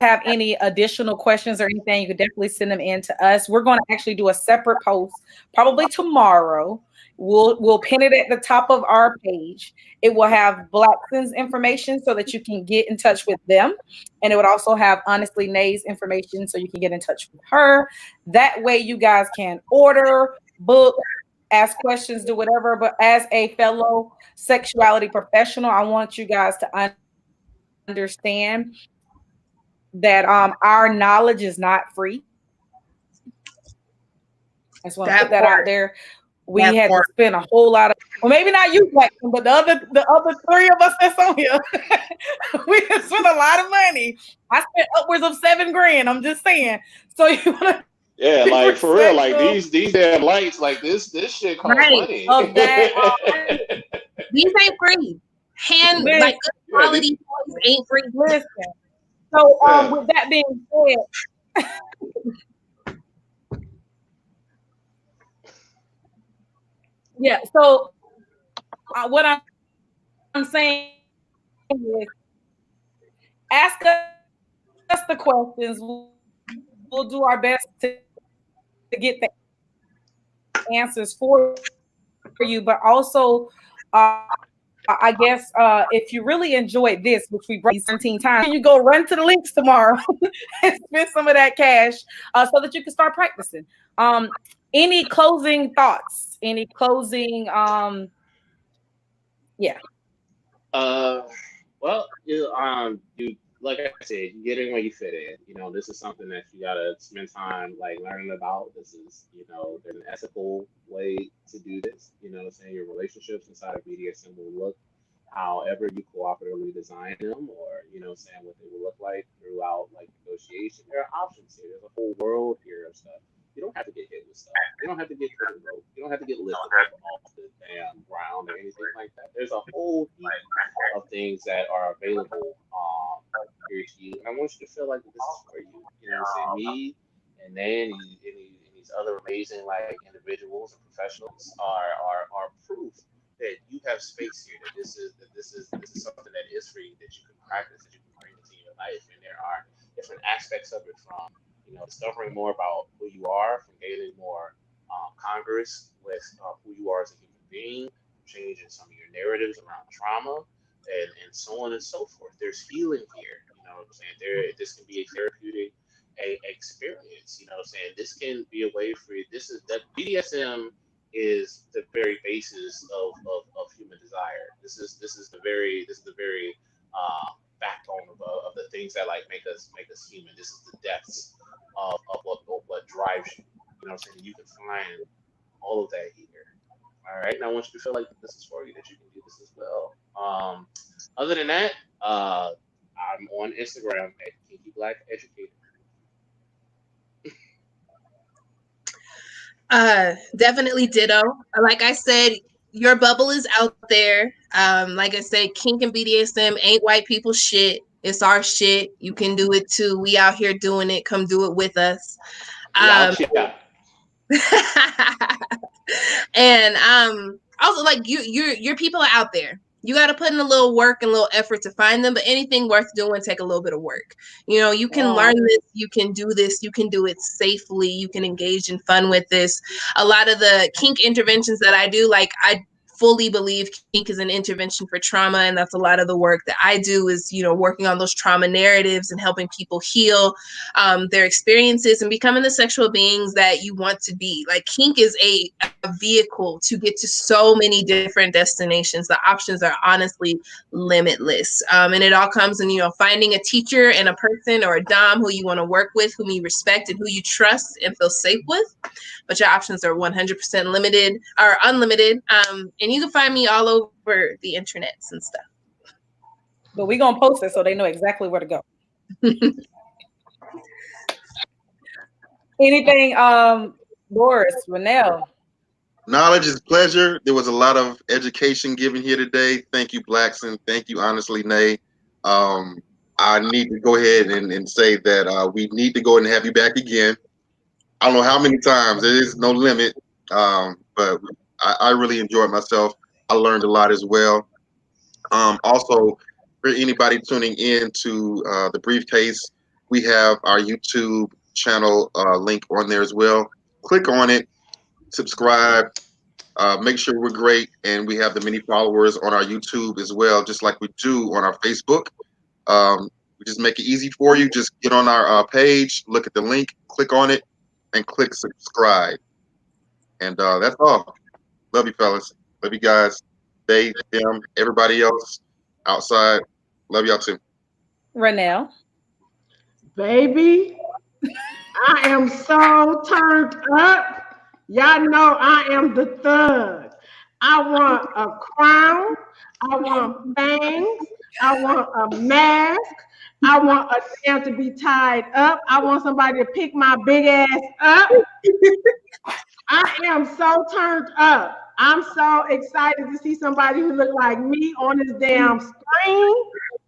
Have any additional questions or anything, you could definitely send them in to us. We're going to actually do a separate post probably tomorrow. We'll pin it at the top of our page. It will have Blaksyn's information so that you can get in touch with them, and it would also have HonestlyNae's information so you can get in touch with her. That way you guys can order, book, ask questions, do whatever. But as a fellow sexuality professional, I want you guys to understand that our knowledge is not free. I just want to put that out there. we had to spend a whole lot of, well, maybe not you, Blaksyn, but the other three of us that's on here, we spent a lot of money. I spent upwards of $7,000. I'm just saying. So you want to like for real, like these damn lights, like this shit costs money. Of that, these ain't free. Like good quality toys ain't free. Listen. So with that being said, yeah. So what I'm saying is, ask us the questions. We'll do our best to get the answers for you, but also, I guess if you really enjoyed this, which we brought 17 times, you go run to the links tomorrow and spend some of that cash so that you can start practicing. Any closing thoughts? Any closing? Yeah. Well, you like I said, you get in where you fit in. You know, this is something that you gotta spend time like learning about. This is, there's an ethical way to do this. You know what I'm saying? Your relationships inside of BDSM will look however you cooperatively design them, or saying what they will look like throughout like negotiation. There are options here. There's a whole world here of stuff. You don't have to get hit with stuff. You don't have to get put in rope. You don't have to get lifted up off the damn ground or anything like that. There's a whole heap of things that are available here to you. And I want you to feel like this is for you. You know what I'm saying? Me and then these other amazing like individuals and professionals are proof that you have space here, that this is something that is free, that you can practice, that you can bring into your life. And there are different aspects of it, from discovering more about who you are, from gaining more congress with who you are as a human being, changing some of your narratives around trauma, and so on and so forth. There's healing here. You know what I'm saying? This can be a therapeutic experience. You know what I'm saying? This can be a way for you. This is that BDSM is the very basis of human desire. This is the very backbone of the things that like make us human. This is the depths of what drives you. You know what I'm saying? You can find all of that here. All right, and I want you to feel like this is for you, that you can do this as well. Other than that, I'm on Instagram at Kinky Black Educator. Definitely ditto. Like I said, your bubble is out there. Like I said, kink and BDSM ain't white people shit. It's our shit. You can do it too. We out here doing it. Come do it with us. And also, like, your people are out there. You got to put in a little work and a little effort to find them, but anything worth doing take a little bit of work. You can learn this, you can do this, you can do it safely, you can engage in fun with this. A lot of the kink interventions that I do, like, I fully believe kink is an intervention for trauma, and that's a lot of the work that I do is, working on those trauma narratives and helping people heal their experiences and becoming the sexual beings that you want to be. Like, kink is a vehicle to get to so many different destinations. The options are honestly limitless, and it all comes in finding a teacher and a person or a dom who you want to work with, whom you respect and who you trust and feel safe with. But your options are 100% limited or unlimited. And you can find me all over the internets and stuff. But we're going to post it so they know exactly where to go. Anything, Boris, Renell? Knowledge is pleasure. There was a lot of education given here today. Thank you, Blaksyn. Thank you, HonestlyNae. I need to go ahead and say that we need to go and have you back again. I don't know how many times. There is no limit. But I really enjoyed myself. I learned a lot as well. Also, for anybody tuning in to the Briefcase, we have our YouTube channel link on there as well. Click on it, subscribe, make sure we're great, and we have the many followers on our YouTube as well, just like we do on our Facebook. We just make it easy for you. Just get on our page, look at the link, click on it, and click subscribe. And that's all. Love you, fellas. Love you guys. They, them, everybody else outside. Love y'all too. Renell. Baby, I am so turned up. Y'all know I am the thug. I want a crown. I want bangs. I want a mask. I want a damn to be tied up. I want somebody to pick my big ass up. I am so turned up. I'm so excited to see somebody who look like me on this damn screen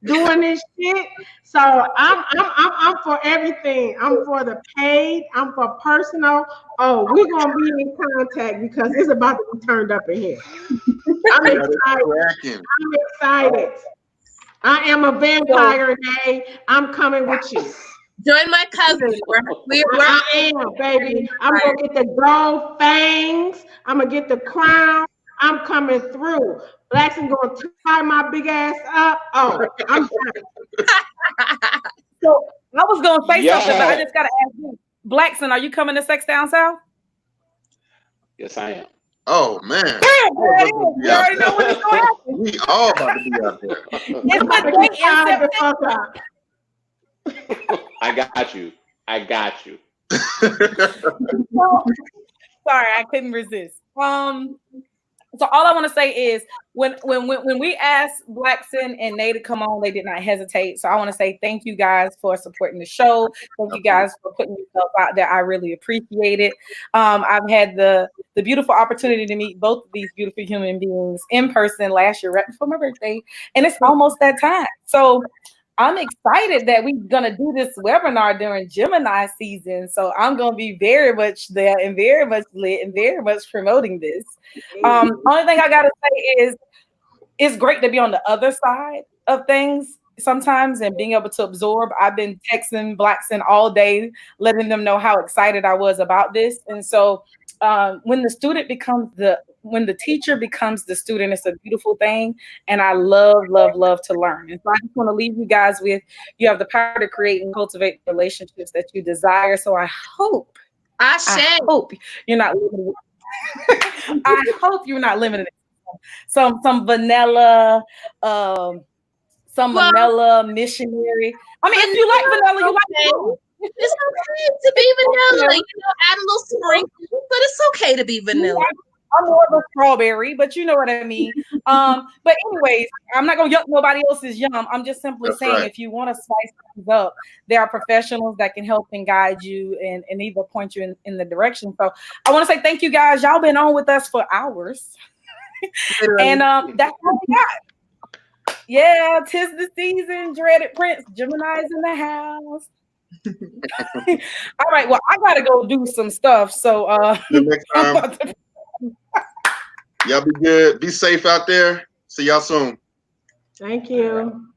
doing this shit. So I'm for everything. I'm for the paid. I'm for personal. Oh, we're gonna be in contact because it's about to be turned up in here. I'm excited. I'm excited. I am a vampire, Nae. I'm coming with you. Join my cousin. I am, baby. I'm gonna get the gold fangs. I'm gonna get the crown. I'm coming through. Blaksyn gonna tie my big ass up. Oh, I'm So I was gonna say something, but I just gotta ask you, Blaksyn, are you coming to Sex Down South? Yes, I am. Oh man. You already know what is gonna happen. We all about to be out there. It's the date in September. I got you. I got you. Sorry, I couldn't resist. So all I want to say is when we asked Blaksyn and Nae to come on, they did not hesitate. So I want to say thank you guys for supporting the show. Thank you guys for putting yourself out there. I really appreciate it. I've had the beautiful opportunity to meet both of these beautiful human beings in person last year, right before my birthday, and it's almost that time. So I'm excited that we're gonna do this webinar during Gemini season. So I'm gonna be very much there and very much lit and very much promoting this. Only thing I gotta say is it's great to be on the other side of things sometimes and being able to absorb. I've been texting Blaksyn all day, letting them know how excited I was about this. And so when the teacher becomes the student, it's a beautiful thing. And I love to learn. And so I just want to leave you guys with, you have the power to create and cultivate relationships that you desire. So I hope you're not limited. I hope you're not limited. Some vanilla, vanilla missionary. I mean, if you like vanilla, you like vanilla. It's okay to be vanilla, add a little sprinkle, but it's okay to be vanilla. I'm more of a strawberry, but you know what I mean. But anyways, I'm not gonna yuck nobody else's yum. I'm just simply saying, if you want to spice things up, there are professionals that can help and guide you and either point you in the direction. So I want to say thank you guys. Y'all been on with us for hours. And that's what we got. Yeah, 'tis the season, dreaded Prince. Gemini's in the house. All right, well, I gotta go do some stuff. So next time. Y'all be good. Be safe out there. See y'all soon. Thank you.